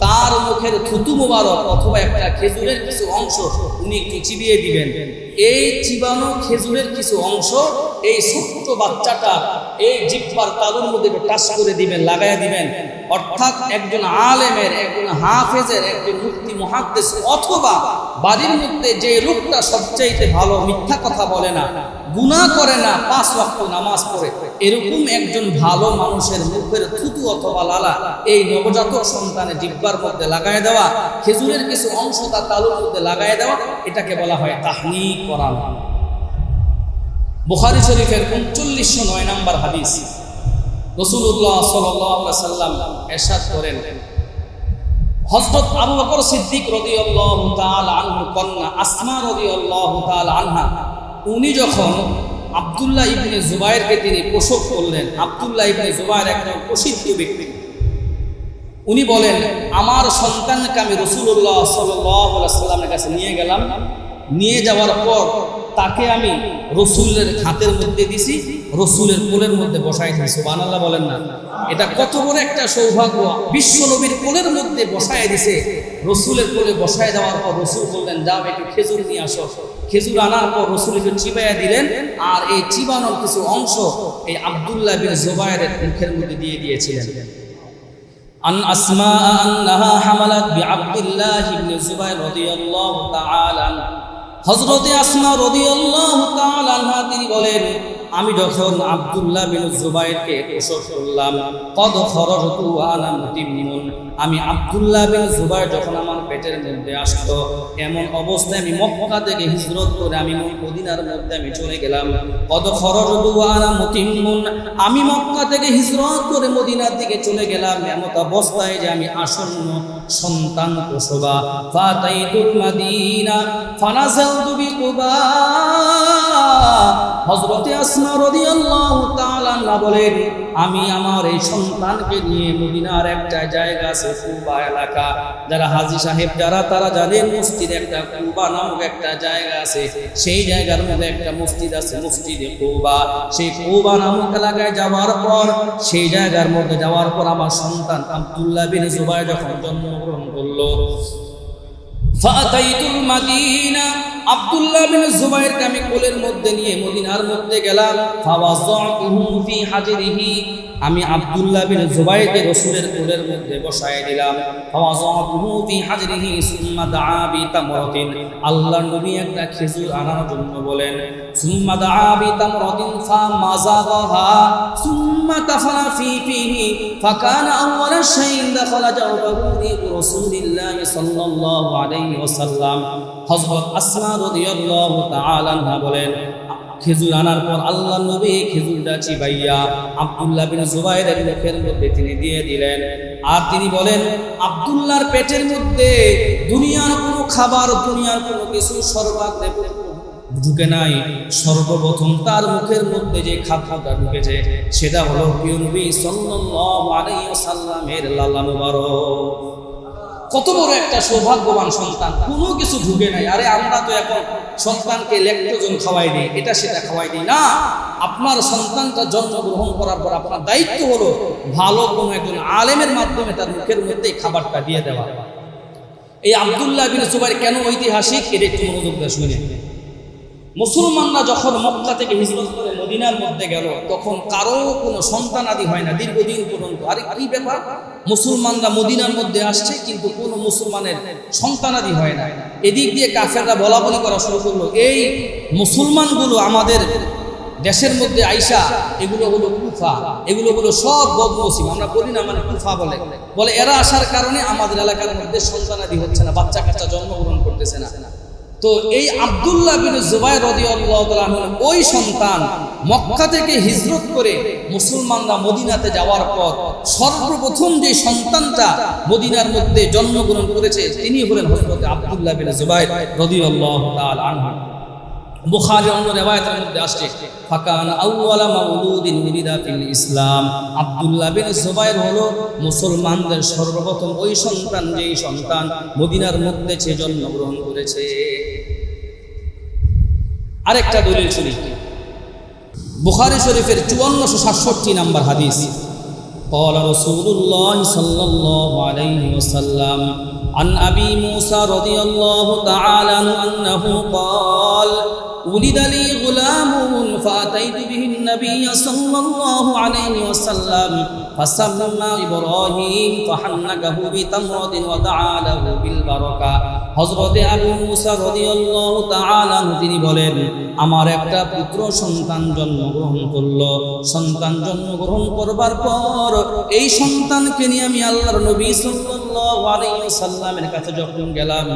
তার মুখের থুতু মোবারক অথবা একটা খেজুরের কিছু অংশ উনি একটু চিবিয়ে দিবেন। এই চিবানো খেজুরের কিছু অংশ এই ছোট্ট বাচ্চাটার এই জিহ্বার তালুর মধ্যে টাচ করে দিবেন, লাগাইয়া দিবেন। অর্থাৎ একজন আলেমের, একজন হাফেজের, একজন মুফতি মুহাদ্দিস অথবা বাড়ির মধ্যে যে লোকটা সবচাইতে ভালো, মিথ্যা কথা বলে না, গুনাহ করে না, 5 ওয়াক্ত নামাজ পড়ে, এরকম একজন ভালো মানুষের মুখের থুতু অথবা লালা এই নবজাতক সন্তানের জিহ্বার মধ্যে লাগায় দেওয়া, খেজুরের কিছু অংশ তার তালুর মধ্যে লাগায় দেওয়া, এটাকে বলা হয় তাহনিক করানো। বুখারী শরীফের 3909 নম্বর হাদিস, রাসূলুল্লাহ সাল্লাল্লাহু আলাইহি ওয়াসাল্লাম ইরশাদ করেন, হযরত আবু বকর সিদ্দিক রাদিয়াল্লাহু তাআলা আনহু কন্যা আসমা রাদিয়াল্লাহু তাআলা আনহা, উনি যখন আব্দুল্লাহ ইবনে জুবায়েরকে তিনি প্রসব করলেন, আব্দুল্লাহ ইবনে জুবায়ের একজন প্রসিদ্ধ ব্যক্তি, উনি বলেন আমার সন্তানকে আমি রাসূলুল্লাহ সাল্লাল্লাহু আলাইহি ওয়াসাল্লামের কাছে নিয়ে গেলাম, নিয়ে যাওয়ার পর তাকে আমি রসুলের হাতের মধ্যে দিছি, রসুলের কোলের মধ্যে বসাই দিয়েছি। সুবহানাল্লাহ বলেন না? এটা কত বড় একটা সৌভাগ্য। বিশ্ব নবীর কোলের মধ্যে বসায় দিছে, রসুলের কোলে বসায় দেওয়ার পর রসুল বললেন যাও একটু খেজুর নিয়ে আসো। খেজুর আনার পর রসুল একটু চিবাইয়া দিলেন, আর এই চিবানোর কিছু অংশ এই আব্দুল্লাহ বিন জুবায়েরের মুখের মধ্যে দিয়ে দিয়েছিলেন। আন আসমা আন্নাহা হামালাত বিআব্দুল্লাহ ইবনে জুবায়ের রাদিয়াল্লাহু তাআলা, হযরতে আসমা রাদিয়াল্লাহু তাআলা আনহা তিনি বলেন আমি যখন আব্দুল্লাহ বিন জুবাইরকে প্রসব করলাম, কদ খরজতু আনা মুতিম্মুন, আমি আব্দুল্লাহ বিন জুবাইর যখন আমার পেটের মধ্যে আসতো, এমন অবস্থায় আমি মক্কা থেকে হিজরত করে আমি মদিনার মধ্যে আমি চলে গেলাম। কদ খরজতু আনা মুতিম্মুন, আমি মক্কা থেকে হিজরত করে মদিনার দিকে চলে গেলাম এমন অবস্থায় যে আমি আসন্ন সন্তান প্রসবা। ফাতাইতুল মাদিনা ফানাযালতু বিকুবা, হযরতে আসমা রাদিয়াল্লাহু তাআলা আনহা বলেন, আমি আমার এই সন্তানকে নিয়ে মদিনার একটা জায়গা আছে কুবা এলাকা, যারা হাজী সাহেব যারা তারা জানেন মসজিদ একটা কুবা নামক একটা জায়গা আছে, সেই জায়গার মধ্যে একটা মসজিদ আছে মসজিদে কুবা। সেই কুবা নামক এলাকায় যাওয়ার পর, সেই জায়গার মধ্যে যাওয়ার পর আমার সন্তান আব্দুল্লাহ বিন জুবাইর যখন জন্মগ্রহণ করলো, ফাতাইতুল মাদিনা, আব্দুল্লাহ বিন জুবাইরকে আমি কোলের মধ্যে নিয়ে মদিনার মধ্যে গেলাম। ফাওয়াযাতুহু ফি হাজরিহি, আমি আব্দুল্লাহ বিন জুবাইরকে রাসূলের কোলের মধ্যে বসায় দিলাম। ফাওয়াযাতুহু ফি হাজরিহি সুম্মা দাআ বিতামরাতিন, আল্লাহর নবী একটা খেজুর আনার জন্য বলেন। সুম্মা দাআ বিতামরাতিন ফামাযাগাহা সুম্মা তাফালা ফি ফিহি ফাকানা আউওয়ালা শাইইন দাখালা জাওফাহু রাসূলিল্লাহ সাল্লাল্লাহু আলাইহি ওয়াসাল্লাম। হযরত আসমা রাদিয়াল্লাহু তাআলা আনহা বলেন, খেজুর আনার পর আল্লাহর নবী খেজুরটা চিবাইয়া আব্দুল্লাহ বিন জুবাইরের মুখের মধ্যে তিনি দিয়ে দিলেন। আর তিনি বলেন, আব্দুল্লাহর পেটের মধ্যে দুনিয়ার কোনো খাবার, দুনিয়ার কোনো কিছু সর্বাগ্রে ঢুকে নাই, সর্বপ্রথম তার মুখের মধ্যে যে খাদ্যটা ঢুকেছে সেটা হলো প্রিয় নবী সাল্লাল্লাহু আলাইহি ওয়াসাল্লামের লালা মুবারক। কত বড় একটা সৌভাগ্যবান সন্তান, কোনো কিছু ঢুকে নাই। আরে আমরা তো এখন সন্তানকে ল্যাকটোজেন খাওয়াই দিই, এটা সেটা খাওয়াই দিই না। আপনার সন্তানটা জন্মগ্রহণ করার পর আপনার দায়িত্ব হলো ভালো কোনো একজন আলেমের মাধ্যমে তার মুখের মধ্যে খাবারটা দিয়ে দেওয়া। এই আব্দুল্লাহ বিন জুবাইর কেন ঐতিহাসিক, এটা একটু মনোযোগ দিয়ে শুনে। মুসলমানরা যখন মক্কা থেকে হিজরত করে মদিনার মধ্যে গেল, তখন কারো কোনো সন্তানাদি হয় না দীর্ঘদিন পর্যন্ত। আরে কি ব্যাপার, মুসলমানরা মদিনার মধ্যে আসছে কিন্তু কোনো মুসলমানের সন্তানাদি হয় না। এদিক দিয়ে কাফেররা বলাবলি করা শুরু করলো, এই মুসলমানগুলো আমাদের দেশের মধ্যে আইসা, এগুলো হলো কুফা, এগুলো হলো সব বদনসিব, আমরা বলি না, মানে কুফা বলে এরা আসার কারণে আমাদের এলাকার মধ্যে সন্তানাদি হচ্ছে না, বাচ্চা কাচ্চা জন্মগ্রহণ করতেছে না। তো এই আব্দুল্লাহ বিন জুবাইর রাদিয়াল্লাহু তাআলা আনহু ওই সন্তান মক্কা থেকে হিজরত করে মুসলমানরা মদিনাতে যাওয়ার পর সর্বপ্রথম যে সন্তানটা মদিনার মধ্যে জন্মগ্রহণ করেছে তিনি হলেন হযরত আব্দুল্লাহ বিন জুবাইর রাদিয়াল্লাহু তাআলা আনহু। বুখারীর অন্য রিওয়ায়াতের মধ্যে আসছে, ফাকান আউওয়ালা মাউলুদিন উলিদা ফিল ইসলাম, আব্দুল্লাহ বিন জুবাইর হলো মুসলমানদের সর্বপ্রথম ওই সন্তান যেই সন্তান মদিনার মধ্যে সে জন্মগ্রহণ করেছে। আরেকটা দলিল শুনি, বুখারী শরীফের 5467 নম্বর হাদিস। قال رسول الله صلى الله عليه وسلم عن أبي موسى رضي الله تعالى عنه أنه قال ولد لي غلام فأتيت به النبي صلى الله عليه وسلم فسمى إبراهيم فحنكه بتمرة ودعا له بالبركة। হযরত আবু মুসা রাদিয়াল্লাহু তাআলা তিনি বলেন, আমার একটা পুত্র সন্তান জন্মগ্রহণ করলো। সন্তান জন্মগ্রহণ করবার পর এই সন্তানকে নিয়ে আমি আল্লাহর নবী সাল্লাল্লাহু আলাইহি ওয়াসাল্লামের কাছে যখন গেলাম,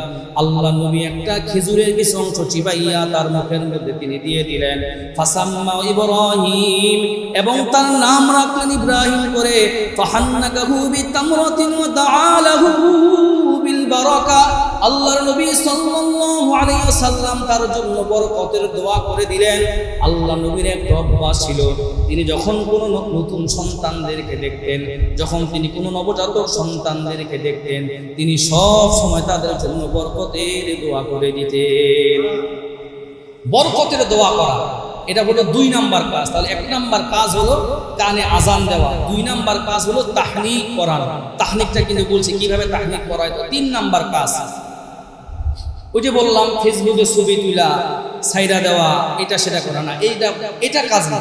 আল্লাহর নবী একটা খেজুরের কিছু অংশ চিবাইয়া তার মুখের মধ্যে তিনি দিয়ে দিলেন। ফাসাম্মা ইব্রাহিম, এবং তার নাম রাখলেন ইব্রাহিম করে। ফাহান্নাকাহু বিতামরাতিন ওয়া দাআ লাহু বিল বারাকা, আল্লাহর নবী সাল্লাল্লাহু আলাইহি ওয়াসাল্লাম তার জন্য বরকতের দোয়া করে দিলেন। আল্লাহ নবীর একটা অভ্যাস ছিল, তিনি যখন কোনো নতুন সন্তানদেরকে দেখতেন, যখন তিনি কোনো নবজাতক সন্তানদেরকে দেখতেন, তিনি সব সময় তাদের জন্য বরকতের দোয়া করে দিতেন। বরকতের দোয়া করা এটা হলো 2 নাম্বার কাজ। তাহলে 1 নাম্বার কাজ হলো কানে আজান দেওয়া, 2 নাম্বার কাজ হলো তাহনিক করানো। তাহনিকটা কিন্তু বলছি কিভাবে তাহনিক করা হয়। 3 নাম্বার কাজ, ওই যে বললাম ফেসবুকে ছবি তুলা সাইরা দেওয়া, এটা সেটা করা না, এটা কাজ না।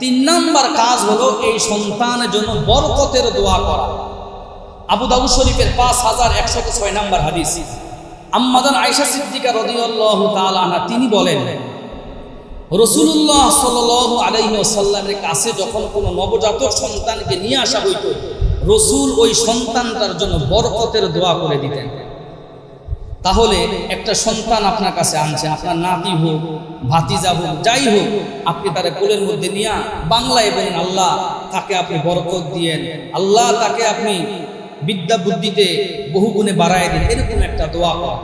3 নাম্বার কাজ হলো এই সন্তানের জন্য বরকতের দোয়া করা। আবু দাউদ শরীফের 5106 নাম্বার হাদিস, আম্মা জান আয়েশা সিদ্দিকা রাদিয়াল্লাহু তাআলা আনহা তিনি বলেন, রাসূলুল্লাহ সাল্লাল্লাহু আলাইহি ওয়াসাল্লামের কাছে যখন কোনো নবজাতক সন্তানকে নিয়ে আসা হইতো, রসুল ওই সন্তানটার জন্য বরকতের দোয়া করে দিতেন। তাহলে একটা সন্তান আপনার কাছে আনছে, আপনার নাতি হোক, ভাতিজা হোক, যাই হোক, আপনি তার কোলের মধ্যে নিয়ে বাংলায় বলেন, আল্লাহ তাকে আপনি বরকত দিয়েন, আল্লাহ তাকে আপনি বিদ্যা বুদ্ধিতে বহুগুণে বাড়ায় দিন, এরকম একটা দোয়া করা।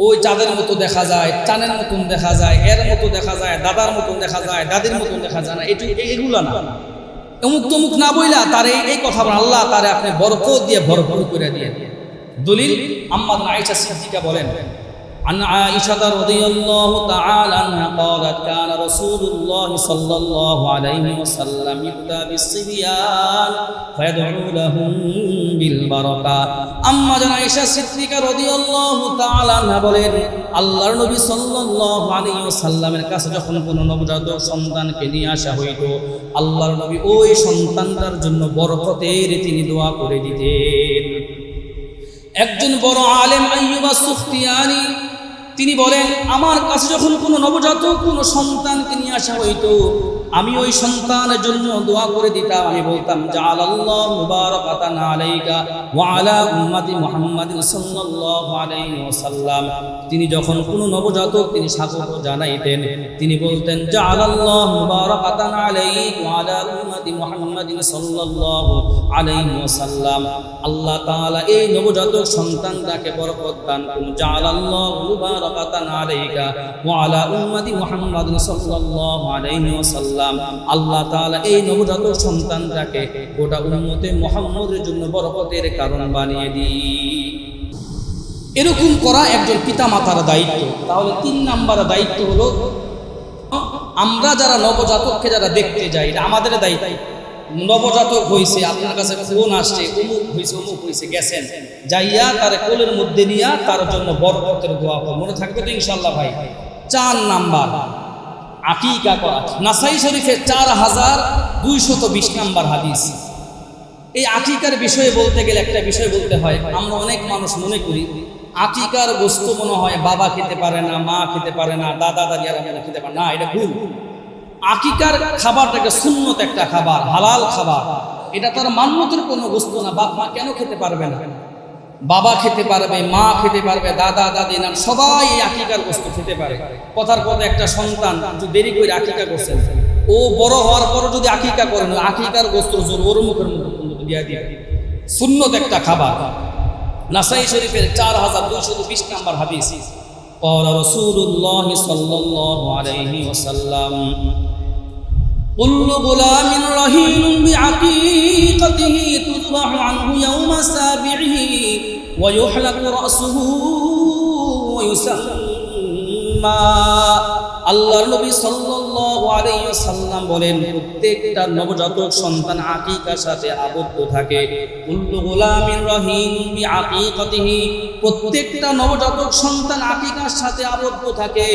ওই চাঁদের মতো দেখা যায়, চানের মতন দেখা যায়, এর মতো দেখা যায়, দাদার মতন দেখা যায়, দাদির মতন দেখা যায় না, এগুলো না। অমুক তমুক না বইলা তারে এই কথা বলেন, আল্লাহ তারে আপনি বরকত দিয়ে ভরপুর করে দিয়ে। দলিল আম্মা আয়েশা সিদ্দিকা বলেন, عن عائشة رضي الله تعالى عنها قالت كان رسول الله صلى الله عليه وسلم يؤتى بالصبيان فيدعو لهم بالبركة। আম্মা আয়েশা সিদ্দিকা রাদিয়াল্লাহু তাআলা আনহা বলেন, আল্লাহর নবী সাল্লাল্লাহু আলাইহি ওয়াসাল্লামের কাছে যখন কোনো নবজাতক সন্তানকে নিয়ে আসা হইতো, আল্লাহর নবী ওই সন্তানটার জন্য বরকতের তিনি দোয়া করে দিতেন। একজন বড় আলেম আইয়ুব আস-সুখতিয়ানি তিনি বলেন, আমার কাছে যখন কোনো নবজাতক কোনো সন্তানকে নিয়ে আসা হইতো, আমি ওই সন্তানের জন্য দোয়া করে দিতাম। আমি বলতাম, জাআলাল্লাহু মুবারাকাতান আলাইকা ওয়া আলা উম্মতি মুহাম্মাদিন সাল্লাল্লাহু আলাইহি ওয়াসাল্লাম। তিনি যখন কোনো নবজাতক তিনি স্বাগত জানাইতেন, তিনি বলতেন, জাআলাল্লাহু মুবারাকাতান আলাইকা ওয়া আলা উম্মতি মুহাম্মাদিন সাল্লাল্লাহু আলাইহি ওয়াসাল্লাম। আল্লাহ তাআলা এই নবজাতক সন্তানটাকে বরকত দান করুন, জাআলাল্লাহু মুবারাকাতান আলাইকা ওয়া আলা উম্মতি মুহাম্মাদিন সাল্লাল্লাহু আলাইহি ওয়াসাল্লাম। আল্লাহ তাআলা এই নবজাতক সন্তানটাকে গোটা উম্মতে মুহাম্মদের জন্য বরকতের কারণ বানিয়ে দিন। এরকম করা একজন পিতামাতার দায়িত্ব। তাহলে 3 নাম্বার দায়িত্ব হলো, আমরা যারা নবজাতককে যারা দেখতে যাই, এটা আমাদের দায়িত্ব। নবজাতক হয়েছে, আপনার কাছে ফোন আসছে, অমুক হয়েছে, অমুক হয়েছে, গেছেন, যাইয়া তার কোলের মধ্যে নিয়ে তার জন্য বরকতের দোয়া করো। মনে থাকবে তো ইনশাআল্লাহ ভাই। 4 নাম্বার আকিকা করা। নাসাই শরীফে 4220 নাম্বার হাদিস। এই আকিকার বিষয়ে বলতে গেলে একটা বিষয় বলতে হয়। আমরা অনেক মানুষ মনে করি আকিকার বস্তু মনে হয় বাবা খেতে পারে না, মা খেতে পারে না, দাদা দাদিয়ারা খেতে পারে না। এটা ভুল। আকিকার খাবারটাকে সুন্নত একটা খাবার, হালাল খাবার। এটা তার মান্যতের কোনো বস্তু না। বাপ মা কেন খেতে পারবে না? বাবা খেতে পারবে, মা খেতে পারবে, দাদা দাদি না, সবাই এই আকিকার বস্তু খেতে পারে। কথার কথা একটা সন্তান যদি দেরি করে আকিকা করছেন, ও বড় হওয়ার পরও যদি আকিকা করেন, আকিকার বস্তুর জোর ওর মুখের মধ্যে দিয়ে দিয়ে। সুন্নত একটা খাবার। নাসাই শরীফের 4220 নাম্বার হাদিস। قال رسول الله صلى الله عليه وسلم كل غلام رهين بعقيقته تذبح عنه يوم سابعه ويحلق رأسه ويسمى। আল্লাহর নবী সাল্লাল্লাহু আলাইহি ওয়াসাল্লাম বলেন, প্রত্যেকটা নবজাতক সন্তান আকিকার সাথে আবদ্ধ থাকে। কুল্লু গুলামিন রাহিন বিআকিকাতিহি, প্রত্যেকটা নবজাতক সন্তান আকিকার সাথে আবদ্ধ থাকে।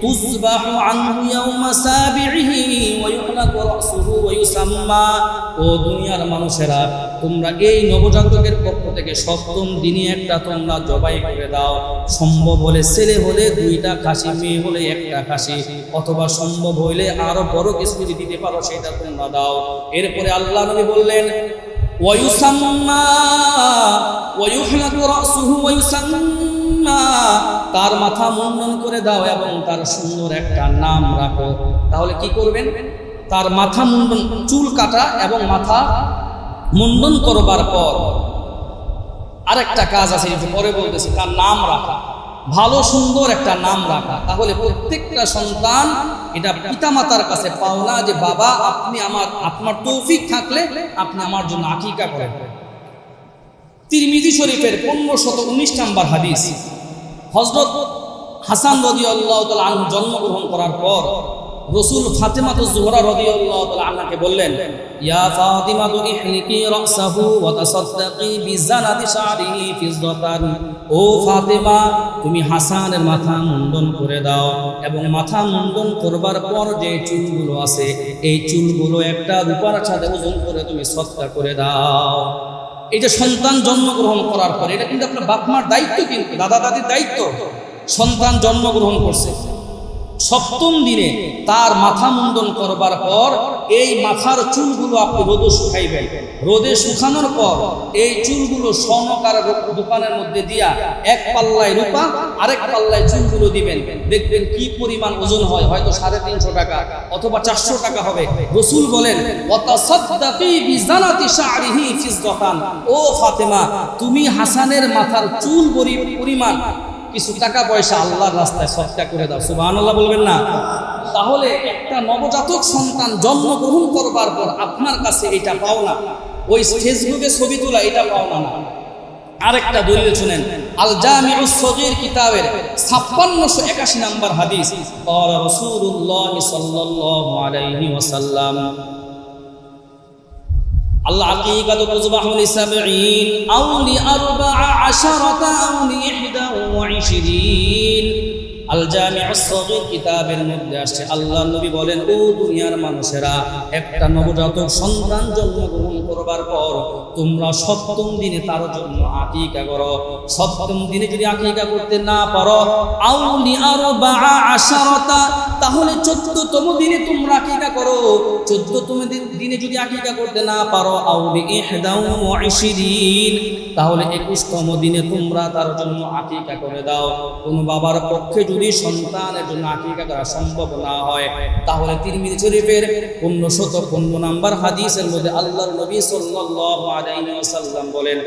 তুযবাহু আনহু ইয়াওমা সাবিহি ওয়া ইউহলাকু রাসুহু ওয়া ইউসাম্মা। ও দুনিয়ার মানুষেরা, তোমরা এই নবজাতকের পক্ষ থেকে 7ম দিনে একটা তোমরা জবাই করে দাও। সম্ভব হলে ছেলে হলে 2টা খাসি, মেয়ে হলে 1টা খাসি, অথবা সম্ভব হইলে আরো বড় কিছু যদি দিতে পারো সেটা তোমরা দাও। এরপরে আল্লাহ নবী বললেন, ওয়া ইউসাম্মা ওয়া ইউহলাকু রাসুহু ওয়া ইউসাম্মা, তার মাথা মুন্ডন করে দাও এবং তার সুন্দর একটা নাম রাখো। তাহলে কি করবেন? তার মাথা মুন্ডন, চুল কাটা এবং মাথা মুন্ডন করবার পর আরেকটা কাজ আছে, পরে বলতেছি, তার নাম রাখা, ভালো সুন্দর একটা নাম রাখা। তাহলে প্রত্যেকটা সন্তান এটা পিতামাতার কাছে পাওনা যে বাবা আপনি আপনার তৌফিক থাকলে আপনি আমার জন্য আকিকা করেন। তিরমিজি শরীফের 1519 নাম্বার হাদিস। হযরত হাসান রাদিয়াল্লাহু তাআলা আনহু জন্মগ্রহণ করার পর রাসূল ফাতেমাতুজ জোহরা রাদিয়াল্লাহু তাআলা আনহাকে বললেন, ইয়া ফাতিমাতু ইহলিকি রাসাহু ওয়া তাসাদ্দাকি বিজানাতি শারিহি ফিযদাতান। ও ফাতেমা, তুমি হাসানের মাথা মুন্ডন করে দাও এবং মাথা মুন্ডন করবার পর যে চুলগুলো আছে এই চুলগুলো একটা রূপার সাথে ওজন করে তুমি সদকা করে দাও। এই যে সন্তান জন্মগ্রহণ করার পর, এটা কিন্তু আপনার বাপ মার দায়িত্ব, কিন্তু দাদা দাদির দায়িত্ব। সন্তান জন্মগ্রহণ করছে, সপ্তম দিনে তার মাথা মুন্ডন করবার পর এই মাথার চুলগুলো আপনি রোদে শুকাইবেন। রোদে শুকানোর পর এই চুলগুলো স্বর্ণকার দোকানের মধ্যে দিয়া এক পাল্লায় রূপা আরেক পাল্লায় চুলগুলো দিবেন। দেখবেন কি পরিমাণ ওজন হয়, হয়তো 350 টাকা অথবা 400 টাকা হবে। রাসূল বলেন ওয়াতাসাদ্দাকি বিজানাতি শা'রিহি ফিজদাতান, ও ফাতেমা তুমি হাসানের মাথার চুল পরিমাণ কিছু টাকা পয়সা আল্লাহর রাস্তায় সদকা করে দাও। সুবহানাল্লাহ বলবেন না? তাহলে একটা নবজাতক সন্তান জন্মগ্রহণ করবার পর আপনার কাছে এটা পাওনা, ওই ফেসবুকে ছবি তোলা এটা পাওনা না। আরেকটা দলিল শুনেন, আল জামিউস সগীর কিতাবের 5681 নম্বর হাদিস, ক্বালা রাসূলুল্লাহ সাল্লাল্লাহু আলাইহি ওয়াসাল্লাম আল্লাহ আকিকাতু তুযবাহু লি70 আও লি14 আও লি21। আল জামিউস সগীর কিতাবের মধ্যে আসছে আল্লাহর নবী বলেন, ও দুনিয়ার মানুষেরা, একটা নবজাতক সন্তান জন্মগ্রহণ করবার পর তোমরা সপ্তম দিনে তার জন্য আকিকা করো। সপ্তম দিনে যদি আকিকা করতে না পারো, আউলি আরো 14, তাহলে 14তম দিনে তোমরা আকিকা করো। 14তম দিনে যদি আকিকা করতে না পারো, আউলি 21, তাহলে 21তম দিনে তোমরা তার জন্য আকিকা করে দাও। কোন বাবার পক্ষে যদি সন্তানের জন্য আকিকা করা সম্ভব না হয়, তাহলে তিরমিজি শরীফের 1515 নম্বর হাদিসের মধ্যে আল্লাহর নবী সাল্লাল্লাহু আলাইহি ওয়াসাল্লাম বলেন,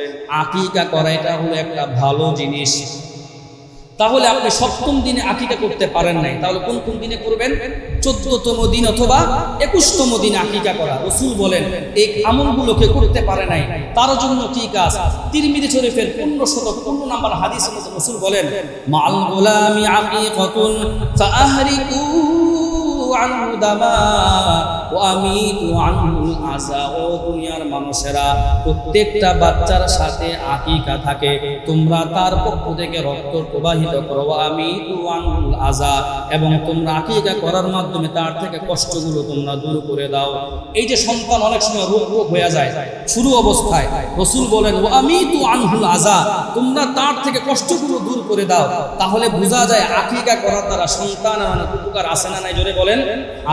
আকিকা করা এটা হলো একটা ভালো জিনিস। তাহলে আপনি সপ্তম দিনে আকিকা করতে পারেন নাই, তাহলে কোন কোন দিনে করবেন? 14তম দিন অথবা 21তম দিনে আকিকা করা। রাসূল বলেন এই আমলগুলোকে করতে পারে নাই, তার জন্য কি কাজ? তিরমিজি শরীফের 1515 নম্বর হাদিসে রাসূল বলেন, মাল গুলামি আকিকাতুন ফাআহরিকু আনহু দামা ওয়া আমিতু আনহু আযা। ও দুনিয়ার মানুষেরা, প্রত্যেকটা বাচ্চার সাথে আকিকা থাকে, তোমরা তার পক্ষ থেকে রক্ত প্রবাহিত করো। ওয়া আমিতু আনহুল আযা, এবং তোমরা আকিকা করার মাধ্যমে তার থেকে কষ্টগুলো তোমরা দূর করে দাও। এই যে সন্তান অনেক সময় রোগ হয়ে যায় শুরু অবস্থায়, রাসূল বলেন ওয়া আমিতু আনহুল আযা, তোমরা তার থেকে কষ্টগুলো দূর করে দাও। তাহলে বোঝা যায় আকিকা করার দ্বারা সন্তানের অনেক উপকার আছে না নাই? জোরে বলেন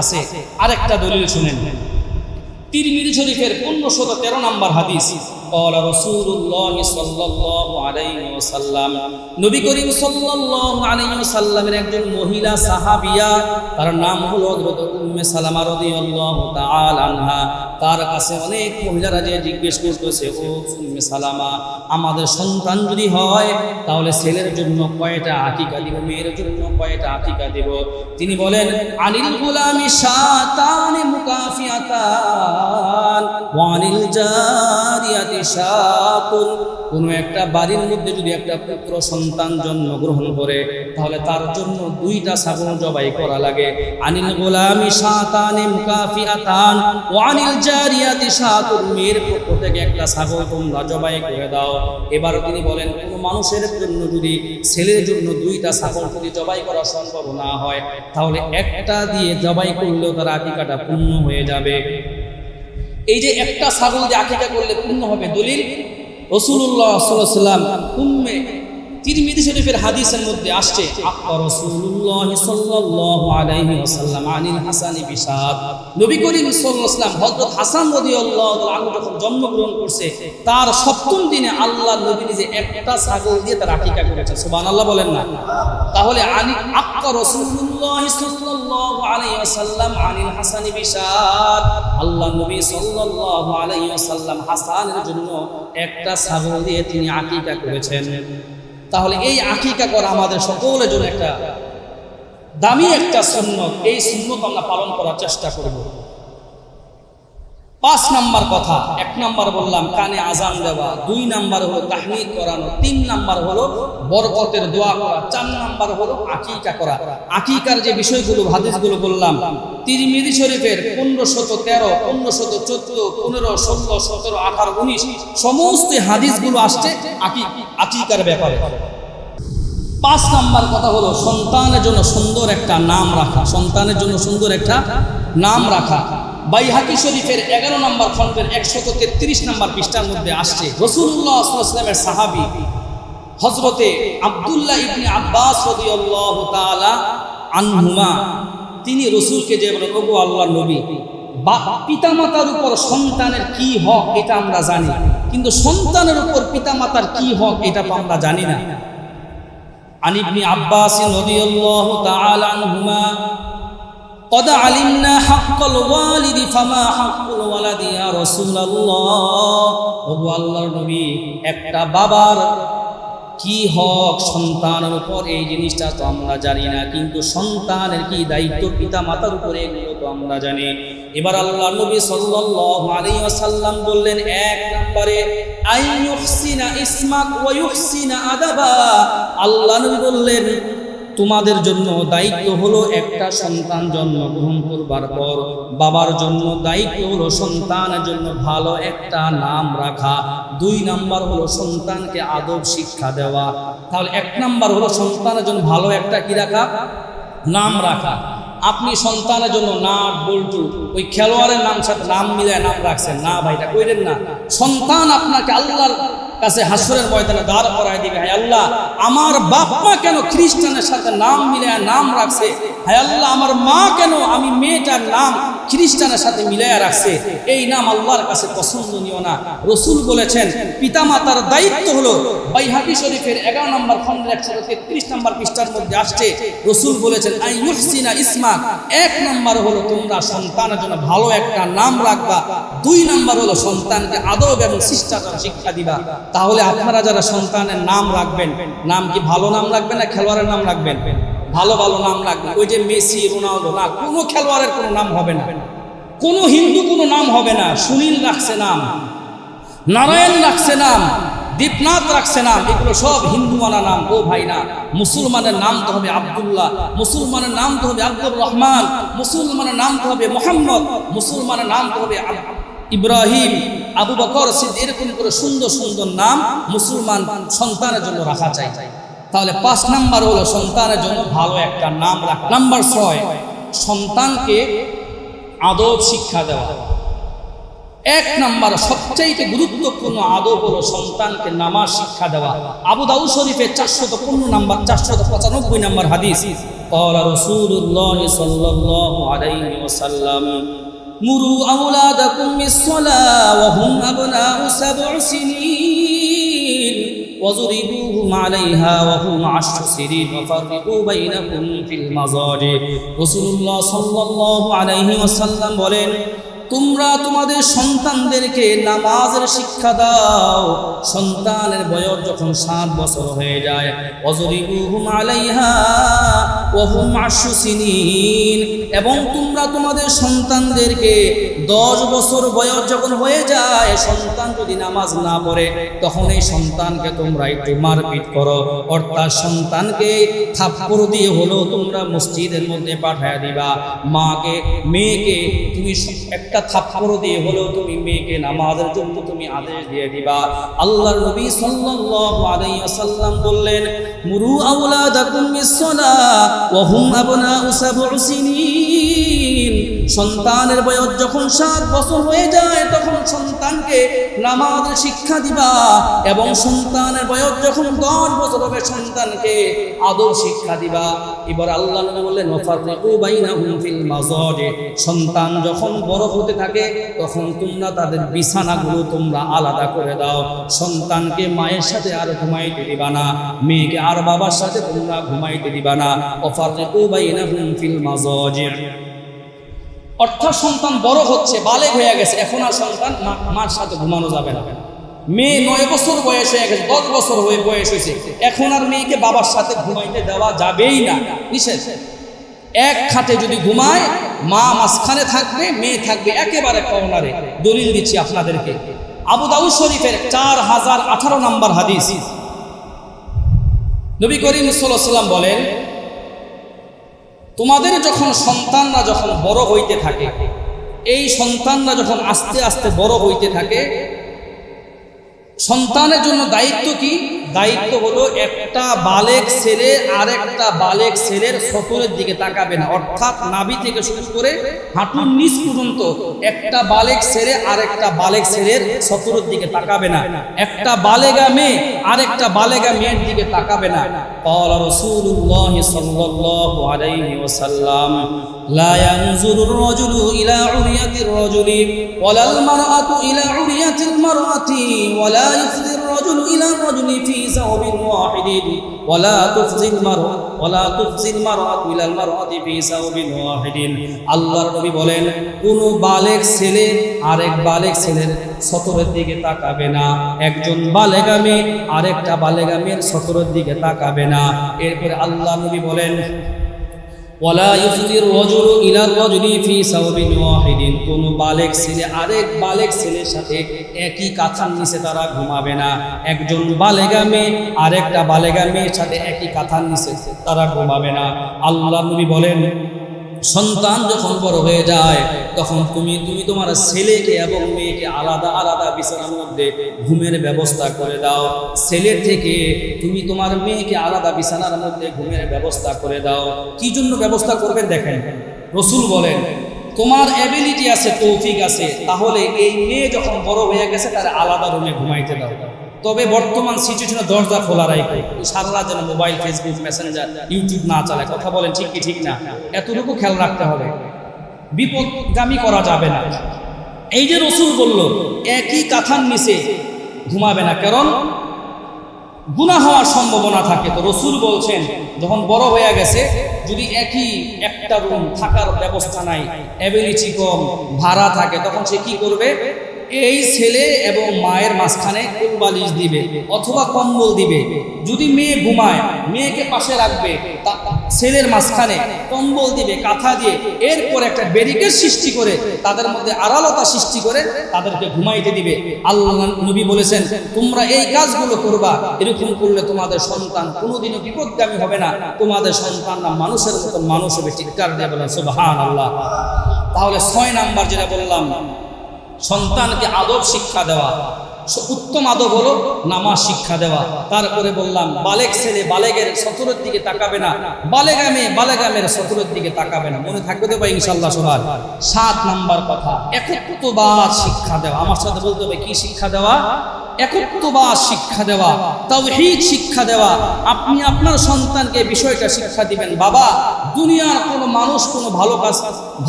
আছে। আরেকটা দলিল শুনেন, তিরমিজি শরীফের 1513 নম্বর হাদিস, ক্বালা রাসূলুল্লাহ সাল্লাল্লাহু আলাইহি ওয়াসাল্লাম, নবী করিম সাল্লাল্লাহু আলাইহি ওয়াসাল্লামের একজন মহিলা সাহাবিয়া, তার নাম হলো হযরত উম্মে সালামা রাদিয়াল্লাহু তাআলা আনহা। তার কাছে অনেক মহিলারা যে জিজ্ঞেস করতেছে, ও উম্মে সালামা, আমাদের সন্তান যদি হয় তাহলে ছেলের জন্য কয়টা আকিকা দিব, মেয়ের জন্য কয়টা আকিকা দিব? তিনি বলেন, আনিল গুলামি শাতানি মুকাফিয়াতান ওয়া আনিল জারিয়াতি শাতুন। কোন একটা বাড়ির মধ্যে যদি একটা পুত্র সন্তান জন্মগ্রহণ করে, তাহলে তার জন্য 2টা ছাগল জবাই করা লাগে। আনিল গুলামি শাতানি মুকাফিয়াতান ওয়া আনিল জারিয়াতি শাতুন, মেয়ের পক্ষ থেকে একটা ছাগল তোমরা জবাই করে দাও। এবার তিনি বলেন, কোন মানুষের জন্য যদি ছেলের জন্য 2টা ছাগল যদি জবাই করা সম্ভব না হয়, তাহলে একটা দিয়ে জবাই করলেও তার আকিকাটা পূর্ণ হয়ে যাবে। এই যে একটা ছাগল দিয়ে আকিকা করলে পূর্ণ হবে, দলিল রাসূলুল্লাহ সাল্লাল্লাহু আলাইহি ওয়াসাল্লাম উম্মে তিরমিজি শরীফের হাদিসের মধ্যে আসছে, আক্কা রাসূলুল্লাহ সাল্লাল্লাহু আলাইহি ওয়াসাল্লাম আনিল হাসানি বিশাদ। নবী করিম সাল্লাল্লাহু আলাইহি ওয়াসাল্লাম হযরত হাসান রাদিয়াল্লাহু তাআলা আনহু যখন জন্মগ্রহণ করছে, তার সপ্তম দিনে আল্লাহ নবী নিজে একটা ছাগল দিয়ে তার আকিকা করেছে। সুবহানাল্লাহ বলেন না? তাহলে আক্কা রাসূলুল্লাহ সাল্লাল্লাহু আলাইহি ওয়াসাল্লাম আনিল হাসানি বিশাদ, আল্লাহ নবী সাল্লাল্লাহু আলাইহি ওয়াসাল্লাম হাসানের জন্য একটা ছাগল দিয়ে তিনি আকিকা করেছেন। তাহলে এই আকিকা করা আমাদের সকলের জন্য একটা দামি একটা সুন্নত। এই সুন্নত আমরা পালন করার চেষ্টা করব। 5 নাম্বার কথা, 1 নাম্বার বললাম কানে আজান দেওয়া, 2 নাম্বার হলো তাহমিদ করানো, 3 নাম্বার হলো বরকতের দোয়া করা, 4 নাম্বার হলো আকিকা করা। আকিকার যে বিষয়গুলো হাদিসগুলো বললাম, তিরমিজি শরীফের 1513, 1514, 15, 16, 17, 18, 19 সমস্ত হাদিসগুলো আসছে আকিকার ব্যাপারে। 5 নাম্বার কথা হলো সন্তানের জন্য সুন্দর একটা নাম রাখা। সন্তানের জন্য সুন্দর একটা নাম রাখা। বাইহাকি শরীফের 11 নম্বর খণ্ডের 133 নম্বর পৃষ্ঠার মধ্যে আসছে, রাসূলুল্লাহ সাল্লাল্লাহু আলাইহি ওয়াসাল্লামের সাহাবী হযরতে আব্দুল্লাহ ইবনে আব্বাস রাদিয়াল্লাহু তাআলা আনহুমা, তিনি রসুলকে যে বলেন, ওগো আল্লাহর নবী, পিতামাতার উপর সন্তানের কি হক এটা আমরা জানি, কিন্তু সন্তানের উপর পিতামাতার কি হক এটা তো আমরা জানি না। আন ইবনে আব্বাস রাদিয়াল্লাহু তাআলা আনহুমা قد علمنا حق الوالد فما حق الولد يا رسول الله। ওগো আল্লাহর নবী, একটা বাবার কি হক সন্তানের উপর এই জিনিসটা তো আমরা জানি না, কিন্তু সন্তানের কি দায়িত্ব পিতা মাতার উপরে এগুলো তো আমরা জানি। এবার আল্লাহর নবী সাল্লাল্লাহু আলাইহি ওয়াসাল্লাম বললেন, এক নম্বরে আইয়ুহসিনা ইসমাক ওয়া ইউহসিনা আদাবা। আল্লাহ নবী বললেন, তোমাদের জন্য দায়িত্ব হলো একটা সন্তান জন্মগ্রহণ করবার পর বাবার জন্য দায়িত্ব হলো সন্তানের জন্য ভালো একটা নাম রাখা। 2 নাম্বার হলো সন্তানকে আদব শিক্ষা দেওয়া। তাহলে 1 নাম্বার হলো সন্তানের জন্য ভালো একটা কি রাখা, নাম রাখা। আপনি সন্তানের জন্য নাট বল্টু ওই খেলোয়াড়ের নাম সাথে নাম মিলায় নাম রাখছেন না, ভাইটা কইরেন না। সন্তান আপনাকে আল্লাহর কাছে হাসরের ময়দানে দাঁড় করায় দিবে, হায় আল্লাহ আমার বাপ মা কেন খ্রিস্টানের সাথে নাম মিলায় নাম রাখছে, হায় আল্লাহ আমার মা কেন আমি মেয়েটার নাম খ্রিস্টানের সাথে মিলায়া রাখছে, এই নাম আল্লাহর কাছে পছন্দনীয় না। রসুল বলেছেন পিতামাতার দায়িত্ব হলো, বাইহাকি শরীফের 11 নম্বর খণ্ডের 133 নম্বর পৃষ্ঠার মধ্যে আসছে, রসুল বলেছেন আইয়ুহসিনা ইসমা, 1 নম্বর হলো তোমরা সন্তানের জন্য ভালো একটা নাম রাখবা, 2 নম্বর হলো সন্তানকে আদব এবং শিষ্টাচার শিক্ষা দিবা। তাহলে আপনারা যারা সন্তানের নাম রাখবেন, নাম কি ভালো নাম রাখবেন না খেলোয়াড়ের নাম রাখবেন? ভালো ভালো নাম রাখবেন। ওই যে মেসি রোনালদো না, কোনো খেলোয়াড়ের কোনো নাম হবে না, কোনো হিন্দু কোনো নাম হবে না। সুনীল রাখছে নাম, নারায়ণ রাখছে নাম, দীপনাথ রাখছে নাম, এগুলো সব হিন্দু মানা নাম। ও ভাই না, মুসলমানের নাম তো হবে আব্দুল্লাহ, মুসলমানের নাম তো হবে আব্দুর রহমান, মুসলমানের নাম তো হবে মোহাম্মদ, মুসলমানের নাম তো হবে ইব্রাহিম, আবু বকর, সিদ্দিক, এরকম করে সুন্দর সুন্দর নাম মুসলমান সন্তানের জন্য রাখা চাই। তাহলে 5 নাম্বার হলো সন্তানের জন্য ভালো একটা নাম রাখা। নাম্বার 6, সন্তানকে আদব শিক্ষা দেওয়া। 1 নাম্বার সবচেয়ে গুরুত্বপূর্ণ আদব হলো সন্তানকে নামাজ শিক্ষা দেওয়া। আবু দাউদ শরীফে 495 নম্বর হাদিস, ক্বালা রাসূলুল্লাহ সাল্লাল্লাহু আলাইহি ওয়াসাল্লাম মুরু আওলাদাকুম বিস-সালাহ ওয়া হুম আবনাউ 7 সিনিন ওয়াজরিবুহুম আলাইহা ওয়া হুম 10 সিনিন ওয়া ফাররিকু বাইনাকুম ফিল মাযাজি। রাসূলুল্লাহ সাল্লাল্লাহু আলাইহি ওয়াসাল্লাম বলেন, তোমরা তোমাদের সন্তানদেরকে নামাজের শিক্ষা দাও, সন্তানের বয়স যখন 7 বছর হয়ে যায়, ওয়াজরিবুহুম আলাইহা ওয়া হুম 10 সিনিন, এবং তোমরা তোমাদের সন্তানদেরকে 10 বছর বয়স যখন হয়ে যায়, সন্তান যদি নামাজ না পড়ে তখন এই সন্তানকে তোমরা একটু মারপিট করো, অর্থাৎ সন্তানকে থাপ্পড় দিয়ে হলো তোমরা মসজিদের মধ্যে পাঠায় দিবা। মাকে মেয়েকে তুমি একটা থাপ্পড় দিয়ে হলো তুমি মেয়েকে নামাজের জন্য তুমি আদেশ দিয়ে দিবা। আল্লাহর নবী সাল্লাল্লাহু আলাইহি ওয়াসাল্লাম বললেন, মুরু আওলাদাকুম বিস-সালাহ ওয়া হুম আবনাউ 7 সিনিন, সন্তানের বয়স যখন 7 বছর হয়ে যায় তখন সন্তানকে নামাজের শিক্ষা দিবা, এবং সন্তানের বয়স যখন 10 বছর হবে সন্তানকে আদব শিক্ষা দিবা। এবার আল্লাহ নবী বললেন, ওয়াফাররিকু বাইনাহুম ফিল মাযাজি, সন্তান যখন বড় হতে থাকে তখন তোমরা তাদের বিছানাগুলো তোমরা আলাদা করে দাও। সন্তানকে মায়ের সাথে আর ঘুমাইতে দিবা না, মেয়েকে আর বাবার সাথে তোমরা ঘুমাইতে দিবা না। ওয়াফাররিকু বাইনাহুম ফিল মাযাজি, অর্থাৎ সন্তান বড় হচ্ছে, বালেগ হয়ে গেছে, এখন আর সন্তান মার সাথে ঘুমানো যাবে না। মেয়ে 9 বছর বয়স হয়ে গেছে, 10 বছর হয়ে বয়স হয়েছে, এখন আর মেয়েকে বাবার সাথে ঘুমাইতে দেওয়া যাবেই না, নিষেধ। এক খাটে যদি ঘুমায়, মা মাঝখানে থাকবে, মেয়ে থাকবে একেবারে কর্নারে। দলিল দিচ্ছি আপনাদেরকে, আবু দাউদ শরীফের 4018 নম্বর হাদিস, নবী করিম সাল্লাল্লাহু আলাইহি ওয়াসাল্লাম বলেন, তোমাদের যখন সন্তানরা যখন বড় হইতে থাকে, এই সন্তানরা যখন আস্তে আস্তে বড় হইতে থাকে, সন্তানের জন্য দায়িত্ব কি? দায়িত্ব হলো একটা বালেগ ছেলে আরেকটা বালেগ ছেলের সতরের দিকে তাকাবে না, অর্থাৎ নাভি থেকে শুরু করে হাঁটুর নিচ পর্যন্ত একটা বালেগ ছেলে আরেকটা বালেগ ছেলের সতরের দিকে তাকাবে না, একটা বালেগা মেয়ে আরেকটা বালেগা মেয়ের দিকে তাকাবে না। ক্বালা রাসূলুল্লাহ সাল্লাল্লাহু আলাইহি ওয়াসাল্লাম লা ইয়ানজুরুর রাজুলু ইলা উরিয়াতির রাজুলি ওয়ালাল মারআতু ইলা উরিয়াতিল মারআতি ওয়ালা ইফদির রাজুলু ইলা রাজুলি ফি সাওবিন ওয়াহিদিন ওয়ালা তুফজিল মারআতু ইলাল মারআতি ফি সাওবিন ওয়াহিদিন। আল্লাহর নবী বলেন, কোন বালেগ ছেলে আরেক বালেগ ছেলের সতরের দিকে তাকাবে না, একজন বালেগা মেয়ে আরেকটা বালেগা মেয়ের সতরের দিকে তাকাবে না। এরপরে আল্লাহ নবী বলেন, ওয়ালা ইফদির রাজুলু ইলা রাজুলি ফি সাওবিন ওয়াহিদিন, কোন বালেগ ছেলে আরেক বালেগ ছেলের সাথে একই কাঁথার নিচে তারা ঘুমাবে না, একজন বালেগা মেয়ে আরেকটা বালেগা মেয়ের সাথে একই কাঁথার নিচে তারা ঘুমাবে না। আল্লাহ নবী বলেন, সন্তান যখন বড় হয়ে যায় তখন তুমি তোমার ছেলেকে এবং মেয়েকে আলাদা আলাদা বিছানার মধ্যে ঘুমের ব্যবস্থা করে দাও। ছেলের থেকে তুমি তোমার মেয়েকে আলাদা বিছানার মধ্যে ঘুমের ব্যবস্থা করে দাও। কি জন্য ব্যবস্থা করবেন দেখেন, রাসূল বলেন, তোমার এবিলিটি আছে, তৌফিক আছে, তাহলে এই মেয়ে যখন বড় হয়ে গেছে তার আলাদা রুমে ঘুমাইতে দাও। তবে বর্তমান সিচুয়েশনে দরজা খোলা রাখো, সারা যেন মোবাইল, ফেসবুক, মেসেঞ্জার, ইউটিউব না চালায়। কথা বলেন ঠিক কি ঠিক না? এতটুকু খেয়াল রাখতে হবে, বিপদগামী করা যাবে না। এই যে রাসূল বলল একই কাঁথার নিচে ঘুমাবে না, কারণ গুনাহ হওয়ার সম্ভাবনা থাকে। তো রাসূল বলছেন যখন বড় হয়ে গেছে, যদি একটা রুম থাকার ব্যবস্থা নাই, এবিলিটি কম, ভাড়া থাকে, তখন সে কি করবে? এই ছেলে এবং মায়ের মাঝখানে কোলবালিশ দিবে অথবা কম্বল দিবে। যদি মেয়ে ঘুমায়, মেয়েকে পাশে রাখবে, ছেলের মাঝখানে কম্বল দিবে, কাঁথা দিয়ে, এরপর একটা ব্যারিকেড সৃষ্টি করে তাদের মধ্যে আড়ালতা সৃষ্টি করে তাদেরকে ঘুমাইতে দিবে। আল্লাহ নবী বলেছেন, তোমরা এই কাজগুলো করবা, এরকম করলে তোমাদের সন্তান কোনোদিনও বিপদগামী হবে না, তোমাদের সন্তানরা মানুষের মতো মানুষ হবে। চিৎকার দিয়ে বলেন সুবহানাল্লাহ। তাহলে 6 নাম্বার যেটা বললাম, সন্তানকে আদব শিক্ষা দেওয়া। উত্তম আদব হলো নামাজ শিক্ষা দেওয়া। তারপরে বললাম বালেগ ছেলে বালেগের সতরের দিকে তাকাবে না, বালেগা মেয়ের সতরের দিকে তাকাবে না। মনে থাকবে তো ভাই ইনশাআল্লাহ সবার। 7 নাম্বার কথা, একত্ববাদ শিক্ষা দেওয়া। আমার সাথে বলতে হবে কি শিক্ষা দেওয়া? একত্ববাদ শিক্ষা দেওয়া, তাওহীদ শিক্ষা দেওয়া। আপনি আপনার সন্তানকে বিষয়টা শিক্ষা দিবেন, বাবা, দুনিয়ার কোনো মানুষ কোনো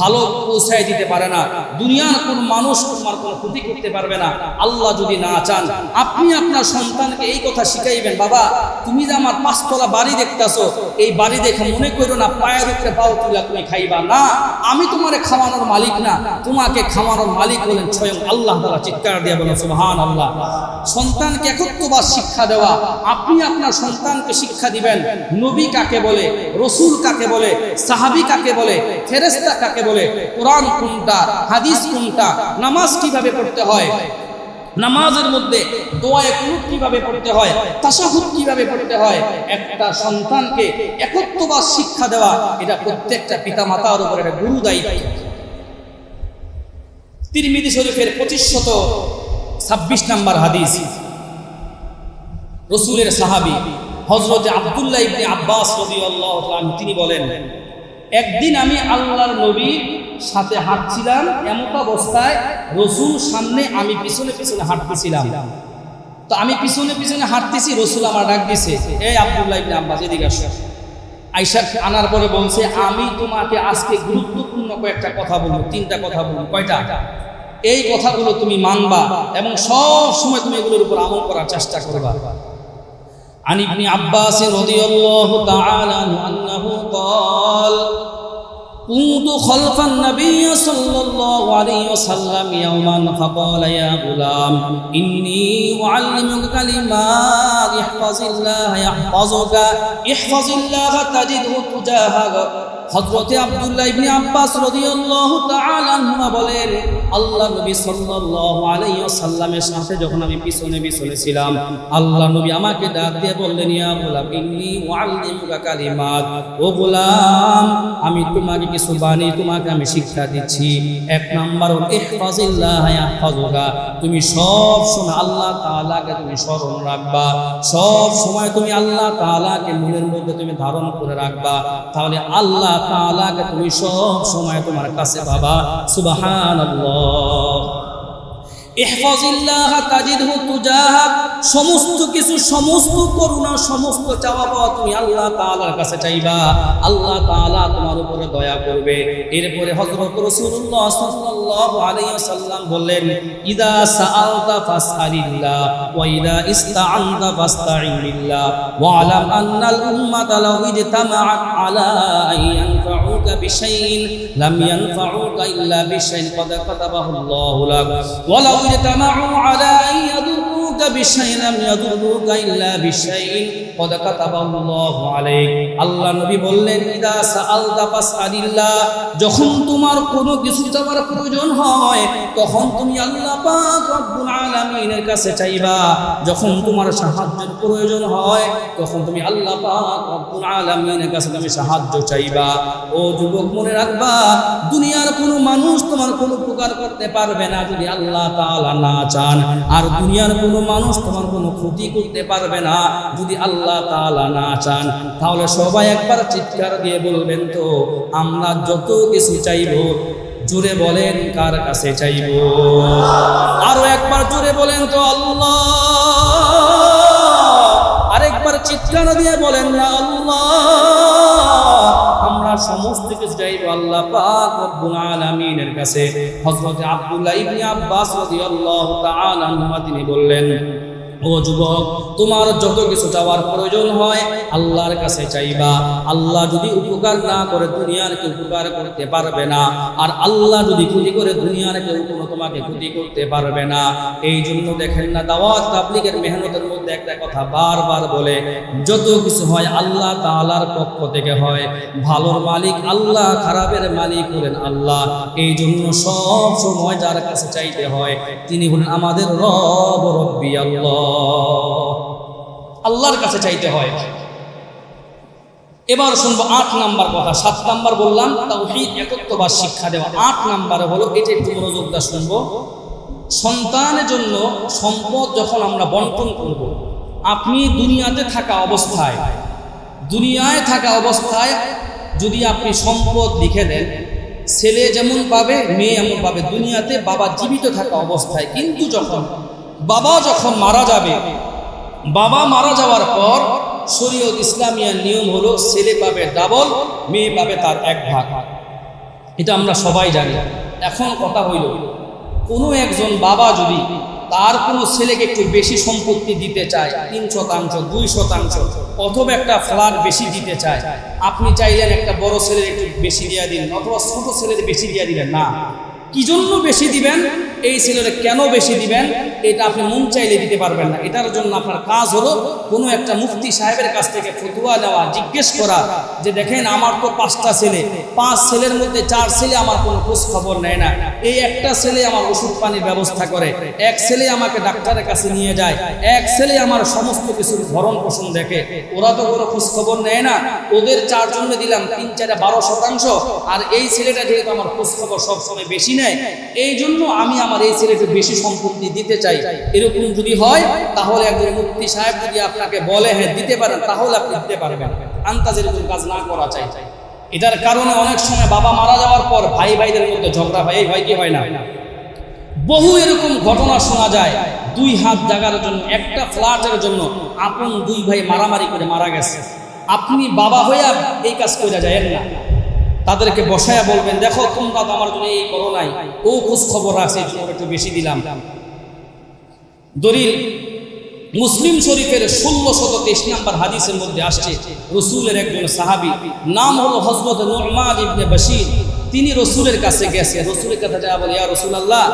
ভালো পৌঁছায় দিতে পারে না, দুনিয়ার কোনো মানুষ তোমার কোনো ক্ষতি করতে পারবে না, আল্লাহ যদি না চান। আপনি আপনার সন্তানকে এই কথা শিখাইবেন, বাবা, তুমি যে আমার 5 তলা বাড়ি দেখতেছো, এই বাড়ি দেখে মনে করো না পায়ের উপরে পাও তুলে তুমি খাইবা না, আমি তোমারে খাওয়ানোর মালিক না, তোমাকে খাওয়ানোর মালিক হলেন স্বয়ং আল্লাহ তাআলা। চিৎকার দিয়ে বলেন সুবহানাল্লাহ। সন্তানকে একত্ববাদ শিক্ষা দেওয়া। আপনি আপনার সন্তানকে শিক্ষা দিবেন নবী কাকে বলে, রাসূল কাকে বলে, সাহাবী কাকে বলে, ফেরেশতা কাকে বলে, কোরআন কোনটা, হাদিস কোনটা, নামাজ কিভাবে পড়তে হয়, নামাজের মধ্যে দোয়ায়ে কুনুত কিভাবে পড়তে হয়, তাশাহুদ কিভাবে পড়তে হয়। একটা সন্তানকে একত্ববাদ শিক্ষা দেওয়া, এটা প্রত্যেকটা পিতামাতার উপর একটা গুরু দায়িত্ব। তিরমিজি শরীফের 2526 নম্বর হাদিস, রাসূলের সাহাবী হযরত আব্দুল্লাহ ইবনে আব্বাস রাদিয়াল্লাহু তাআলা তিনি বলেন, একদিন আমি আল্লাহর নবীর সাথে হাঁটছিলাম, এমত অবস্থায় রাসূল সামনে, আমি পিছনে পিছনে হাঁটতেছিলাম। তো আমি পিছনে পিছনে হাঁটতেছি, রাসূল আমার ডাক দিয়েছে, এই আব্দুল্লাহ ইবনে আব্বাস এদিকে আসো। আয়েশা আনার পরে বলছে, আমি তোমাকে আজকে গুরুত্বপূর্ণ কয়েকটা কথা বলবো, 3টা কথা বলবো। কয়টা? এই কথাগুলো তুমি মানবা এবং সব সময় তুমি এগুলোর উপর আমল করার চেষ্টা করবা। عن ابن عباس رضي الله تعالى عنه أنه قال كنت خلف النبي صلى الله عليه وسلم يوما فقال يا غلام إني أعلمك كلمات احفظ الله يحفظك احفظ الله تجده تجاهك হযরতে আব্দুল্লাহ ইবনে আব্বাস রাদিয়াল্লাহু তাআলা আনহুমা বলেন, আল্লাহ নবী সাল্লাল্লাহু আলাইহি ওয়াসাল্লামের সাথে যখন আমি পিছনে ছিলাম, আল্লাহ নবী আমাকে ডাক দিয়ে বললেন, ইয়া গোলাম ইন্নী উআল্লিমুকা কালিমাত, ও গোলাম আমি তোমাকে কিছু বাণী তোমাকে আমি শিক্ষা দিচ্ছি। এক নাম্বার হল ইহফাজিল্লাহ ইয়াহফাজুকা, তুমি সব সময় আল্লাহ তাআলাকে তুমি স্মরণ রাখবা, সব সময় তুমি আল্লাহ তাআলাকে মনের মধ্যে তুমি ধারণ করে রাখবা, তাহলে আল্লাহ তাআলাকে তুমি সব সময় তোমার কাছে পাবা। সুবহানাল্লাহ। ইহফাজিল্লাহ তাজিদহু তুজাহাক, সমস্ত কিছু, সমস্ত করুণা, সমস্ত চাওয়া পাওয়া তুমি আল্লাহ তাআলার কাছে চাইবা, আল্লাহ তাআলা তোমার উপরে দয়া করবে। এরপরে হযরত রাসূলুল্লাহ সাল্লাল্লাহু আলাইহি ওয়াসাল্লাম বললেন, ইদা সাআলতা ফাসআলিল্লাহ ওয়া ইদা ইসতাআনতা ফাসতাঈন বিল্লাহ ওয়া আলাম আন্নাল উম্মাতা লাউ ইজতামাআত আলা আন ইয়ানফাউকা বিশাইইন লাম ইয়ানফাউকা ইল্লা বিশাইইন ক্বাদ কাতাবাহু আল্লাহু লাক ওয়া লাউ اجتمعوا على أن يضروك بشيء لم يضروك إلا بشيء قد كتبه الله عليك। আল্লাহ নবী বললেন, ইদা সাআলতা ফাসআলিল্লাহ, যখন তোমার কোনো কিছু চাওয়ার প্রয়োজন হয় তখন তুমি আল্লাহ পাক রব্বুল আলামিনের কাছে চাইবা, যখন তোমার সাহায্যের প্রয়োজন হয় তখন তুমি আল্লাহ পাক রব্বুল আলামিনের কাছে তুমি সাহায্য চাইবা। ও যুবক, মনে রাখবা, দুনিয়ার কোনো মানুষ তোমার কোনো উপকার করতে পারবে না যদি আল্লাহ তাআলা না চান, আর দুনিয়ার কোনো মানুষ তোমার কোনো ক্ষতি করতে পারবে না যদি আল্লাহ তাআলা না চান। তাহলে সবাই একবার চিৎকার দিয়ে বলবেন তো, আমরা যত কিছু চাইব, জোরে বলেন কার কাছে চাইব? আরো একবার জোরে বলেন তো আল্লাহ। আরেকবার চিৎকার দিয়ে বলেন না আল্লাহ। আমরা সমস্ত কিছু চাইব আল্লাহ পাক রব্বুল আলামিনের কাছে। হযরত আব্দুল্লাহ ইবনে আব্বাস রাদিয়াল্লাহু তাআলা আনহু তিনি বললেন, ও যুবক, তোমার যত কিছু চাওয়ার প্রয়োজন হয় আল্লাহর কাছে চাইবা। আল্লাহ যদি উপকার না করে দুনিয়ার কেউ উপকার করতে পারবে না, আর আল্লাহ যদি ক্ষতি করে দুনিয়ার কেউ কোনো তোমাকে ক্ষতি করতে পারবে না। এই জন্য দেখেন না, দাওয়াত তাবলীগের মেহনতের মধ্যে একটা কথা বারবার বলে, যত কিছু হয় আল্লাহ তাআলার পক্ষ থেকে হয়। ভালোর মালিক আল্লাহ, খারাপের মালিক হলেন আল্লাহ। এই জন্য সব সময় যার কাছে চাইতে হয় তিনি হলেন আমাদের রব, রব্বি আল্লাহ। আল্লাহর কাছে চাইতে হয়। এবার শুনবো ৮ নাম্বার কথা। ৭ নাম্বার বললাম তাওহীদ, একত্ববাদ শিক্ষা দেওয়া। ৮ নাম্বারে হলো, এটা একটু মনোযোগ দিয়ে শুনবো, সন্তানের জন্য সম্পদ যখন আমরা বন্টন করব, আপনি দুনিয়ায় থাকা অবস্থায় যদি আপনি সম্পদ লিখে দেন, ছেলে যেমন পাবে মেয়ে এমন পাবে দুনিয়াতে, বাবা জীবিত থাকা অবস্থায়। কিন্তু বাবা যখন মারা যাবে, বাবা মারা যাওয়ার পর শরীয়ত ইসলামিয়ার নিয়ম হলো ছেলে পাবে ডাবল, মেয়ে পাবে তার 1 ভাগ। এটা আমরা সবাই জানি। এখন কথা হইল, কোনো একজন বাবা যদি তার কোনো ছেলেকে একটু বেশি সম্পত্তি দিতে চায়, 3% 2% অথবা একটা ফ্ল্যাট বেশি দিতে চায়, আপনি চাইলেন একটা বড় ছেলের একটু বেশি দিয়ে দিলেন, অথবা ছোট ছেলের বেশি দিয়ে দিলেন না। কি জন্য বেশি দিবেন, এই ছেলের কেন বেশি দিবেন, এটা আপনি মন চাইলে দিতে পারবেন না। এটার জন্য আপনার কাজ হলো কোনো একটা মুফতি সাহেবের কাছ থেকে ফতোয়া নেওয়া, জিজ্ঞেস করা যে দেখেন আমার তো 5টা ছেলে, 5 ছেলের মধ্যে 4 ছেলে আমার কোনো খোঁজ খবর নেয় না, এই একটা ছেলে আমার ওষুধ পানির ব্যবস্থা করে, 1 ছেলে আমাকে ডাক্তারের কাছে নিয়ে যায়, 1 ছেলে আমার সমস্ত কিছুর ভরণ পোষণ দেখে, ওরা তো কোনো খোঁজ খবর নেয় না, ওদের 4 জনে দিলাম 3 4 12%, আর এই ছেলেটা যেহেতু আমার খোঁজ খবর সবসময় বেশি নেয়, এই জন্য আমি আমার এই ছেলেকে বেশি সম্পত্তি দিতে চাই। এরকম যদি হয় তাহলে একজন মুফতি সাহেব যদি আপনাকে বলে হ্যাঁ দিতে পারেন, তাহলে আপনি দিতে পারবেন। আন্তাজের কোনো কাজ না করা চাই। এটার কারণে অনেক সময় বাবা মারা যাওয়ার পর ভাইদের মধ্যে ঝগড়া হয়, এই হয় কি হয় না? বহু এরকম ঘটনা শোনা যায়। 2 হাত জায়গার জন্য, একটা ফ্ল্যাটের জন্য আপন 2 ভাই মারামারি করে মারা গেছে। আপনি বাবা হইয়া এই কাজ করে যায়েন না, তাদেরকে বসায়া বলবেন, দেখো তোমরা তো আমার জন্য এই করো নাই, ও খোঁজ খবর রাখছে একটু বেশি দিলাম। দলিল মুসলিম শরীফের 1623 নম্বর হাদিসের মধ্যে আসছে, রসুলের একজন সাহাবী, নাম হলো হযরত নু'মান ইবনে বাশীর। তিনি রসুলের কাছে গেছে, রসুলের কাছে যা বলে, ইয়া রাসূলুল্লাহ,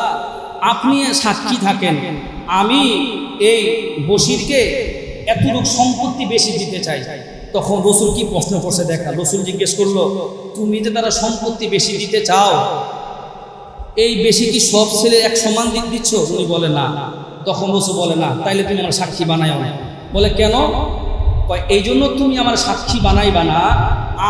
আপনি সাক্ষী থাকেন, আমি এই বশীরকে এতটুকু সম্পত্তি বেশি দিতে চাই। তখন রসুল কি প্রশ্ন করছে দেখা, রসুল জিজ্ঞেস করলো, তুমি যে তারা সম্পত্তি বেশি দিতে চাও, এই বেশি কি সব ছেলে এক সমান দিচ্ছ? উনি বলে না। তখন রসুল বলে না, তাইলে তুমি আমার সাক্ষী বানাইও না। বলে কেন? এই জন্য তুমি আমার সাক্ষী বানাইবা না,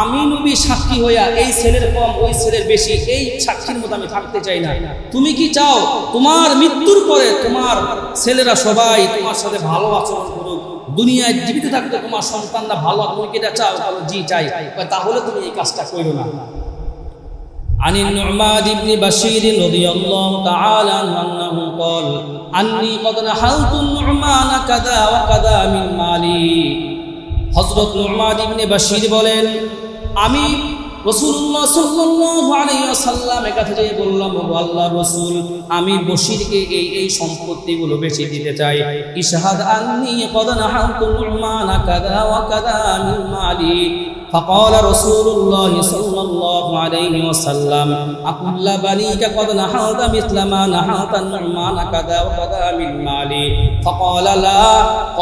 আমি নবী সাক্ষী হইয়া এই ছেলের কম ওই ছেলের বেশি এই সাক্ষীর মতো আমি থাকতে চাই না। তুমি কি চাও তোমার মৃত্যুর পরে তোমার ছেলেরা সবাই তোমার সাথে ভালো আচরণ করুক, দুনিয়ায় জীবিত থাকতে তোমার সন্তানরা ভালো, তুমি কি এটা চাও? জি চাই। তাহলে তুমি এই কাজটা করো না। عن النعمان بن بشير رضي الله تعالى عنه أنه قال أني قد نحلت النعمان كذا وكذا من مالي। হযরত নু'মান ইবনে বাশীর বলেন, আমি রাসূলুল্লাহ সাল্লাল্লাহু আলাইহি ওয়াসাল্লামের কাছে যেয়ে বললাম, ও আল্লাহর রাসূল, আমি বশীরকে এই সম্পত্তিগুলো বেশি দিতে চাই। ইশহাদ আন্নী ক্বাদ নাহালতু নু'মান কাযা ওয়া কাযা মিন মালি। فقال رسول الله صلى الله عليه وسلم أقل بنيك قد نحلت مثل ما نحلت النعمان كذا وكذا من مالي؟ فقال لا.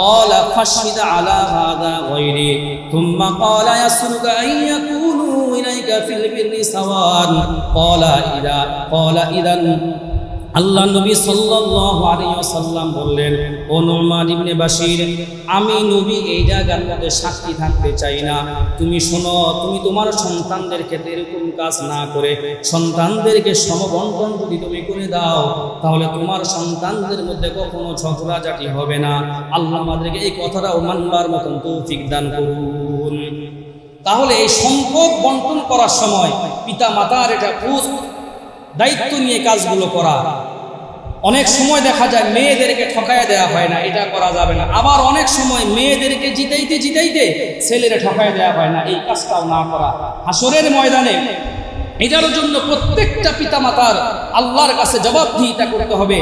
قال فاشهد على هذا غيري. ثم قال يسرك أن يكونوا إليك في البر سواء. قال إذا আল্লাহ নবী সাল্লাল্লাহু আলাইহি ওয়াসাল্লাম বললেন, ও নু'মান ইবনে বাশীর, আমি নবী এই জায়গার মধ্যে সাক্ষী থাকতে চাই না। তুমি শোনো, তুমি তোমার সন্তানদের ক্ষেত্রে এরকম কাজ না করে সন্তানদেরকে সমবন্টন যদি তুমি করে দাও, তাহলে তোমার সন্তানদের মধ্যে কখনো ঝগড়াঝাটি হবে না। আল্লাহ আমাদেরকে এই কথাটাও মানবার মতন তৌফিক দান করুন। তাহলে এই সম্পদ বন্টন করার সময় পিতা মাতার এটা দায়িত্ব নিয়ে কাজগুলো করা। অনেক সময় দেখা যায় মেয়েদেরকে ঠকায়া দেওয়া হয় না, এটা করা যাবে না। আবার অনেক সময় মেয়েদেরকে জিতাইতে ছেলেরা ঠকায়া দেওয়া হয় না, এই কাজটাও না করা। হাসরের ময়দানে এটার জন্য প্রত্যেকটা পিতামাতার আল্লাহর কাছে জবাবদিহিতা করতে হবে।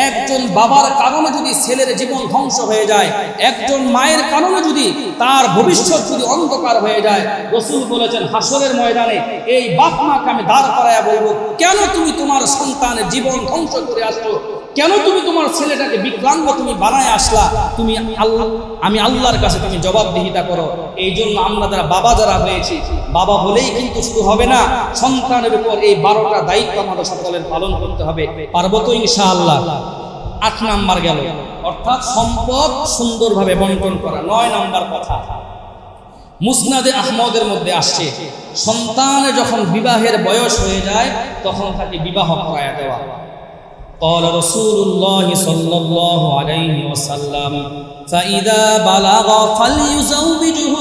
একজন বাবার কারণে যদি ছেলের জীবন ধ্বংস হয়ে যায়, একজন মায়ের কারণে যদি তার ভবিষ্যৎ যদি অন্ধকার হয়ে যায়, রাসূল বলেছেন হাসরের ময়দানে এই বাপ মাকে আমি দাঁড় করায়া বলবো, কেন তুমি তোমার সন্তানের জীবন ধ্বংস করে আসছো? কেন তুমি তোমার ছেলেটাকে বিকলাঙ্গ তুমি বানায় আসলা? আমি আল্লাহর কাছে তুমি জবাবদিহিতা করো। এই জন্য আমরা যারা হয়েছি, বাবা হলেই কিন্তু শুধু হবে না, সন্তানের উপর এই 12টা দায়িত্ব আমাদের সকলের পালন করতে হবে। পারবো তো ইনশাআল্লাহ? 8 নাম্বার গেল, অর্থাৎ সম্পদ সুন্দরভাবে বন্টন করা। 9 নাম্বার কথা, মুসনাদে আহমদের মধ্যে আসছে, সন্তানের যখন বিবাহের বয়স হয়ে যায় তখন তাকে বিবাহ করায়া দেওয়া। قال رسول الله صلى الله عليه وسلم فإذا بلغ فليزوجه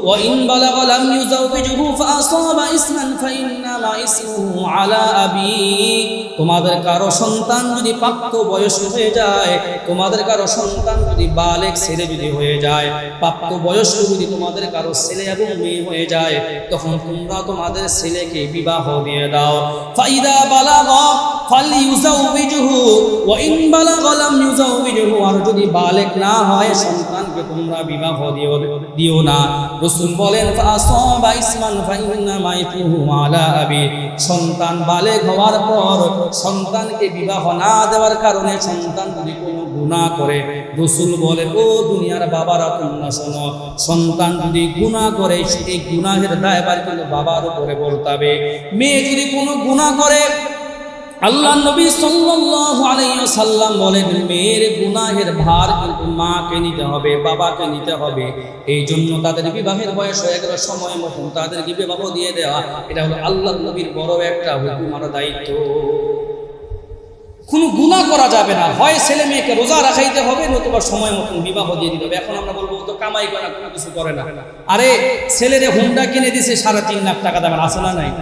وإن بلغ لم يزوجه فأصاب إثما فإنما إثمه على أبيه। তোমাদের কারো সন্তান যদি প্রাপ্ত বয়স্ক হয়ে যায়, তোমাদের কারো সন্তান যদি বালেগ ছেলে যদি হয়ে যায়, প্রাপ্ত বয়স্ক যদি তোমাদের কারো ছেলে এবং মেয়ে হয়ে যায়, তখন তোমরা তোমাদের ছেলেকে বিবাহ দিয়ে দাও। ফাইদা বালাগা ফালইউজাউবিজহু ওয়া ইন বালাগা লাম ইউজাউবিজহু, আর যদি বালেগ না হয় সন্তানকে তোমরা বিবাহ দিও না। রাসূল বলেন ফাসাবা ইসমান ফাইন্নামা ইথমুহু আলা আবি। সন্তান বালেগ হওয়ার পর সন্তানকে বিবাহ না দেওয়ার কারণে সন্তান যদি কোনো গুনাহ করে, রাসূল বলে, ও দুনিয়ার বাবারা তোমরা শোনো, সন্তান যদি গুনাহ করে সেই গুনাহের দায়ভার কিন্তু বাবার উপরে বলতে হবে। মেয়ে যদি কোনো গুনাহ করে, আল্লাহ নবী সাল্লাল্লাহু আলাইহি ওয়াসাল্লাম বলেন, মেয়ের গুনাহের ভার কিন্তু মাকে নিতে হবে, বাবাকে নিতে হবে। এই জন্য তাদের বিবাহের বয়স হয়ে গেল, সময় মতন তাদেরকে বিবাহ দিয়ে দেওয়া, এটা হলো আল্লাহ নবীর বড় একটা হুকুম আর দায়িত্ব। কোনো গুনাহ করা যাবে না, হয় ছেলে মেয়েকে রোজা রাখাইতে হবে, নতুবা সময় মতন বিবাহ দিয়ে দিতে হবে। এখন আমরা বলবো তো কামাই করে না, কোনো কিছু করে না। আরে ছেলেরে হুন্ডা কিনে দিছে 3.5 লাখ টাকা দামের, আছে না নাই?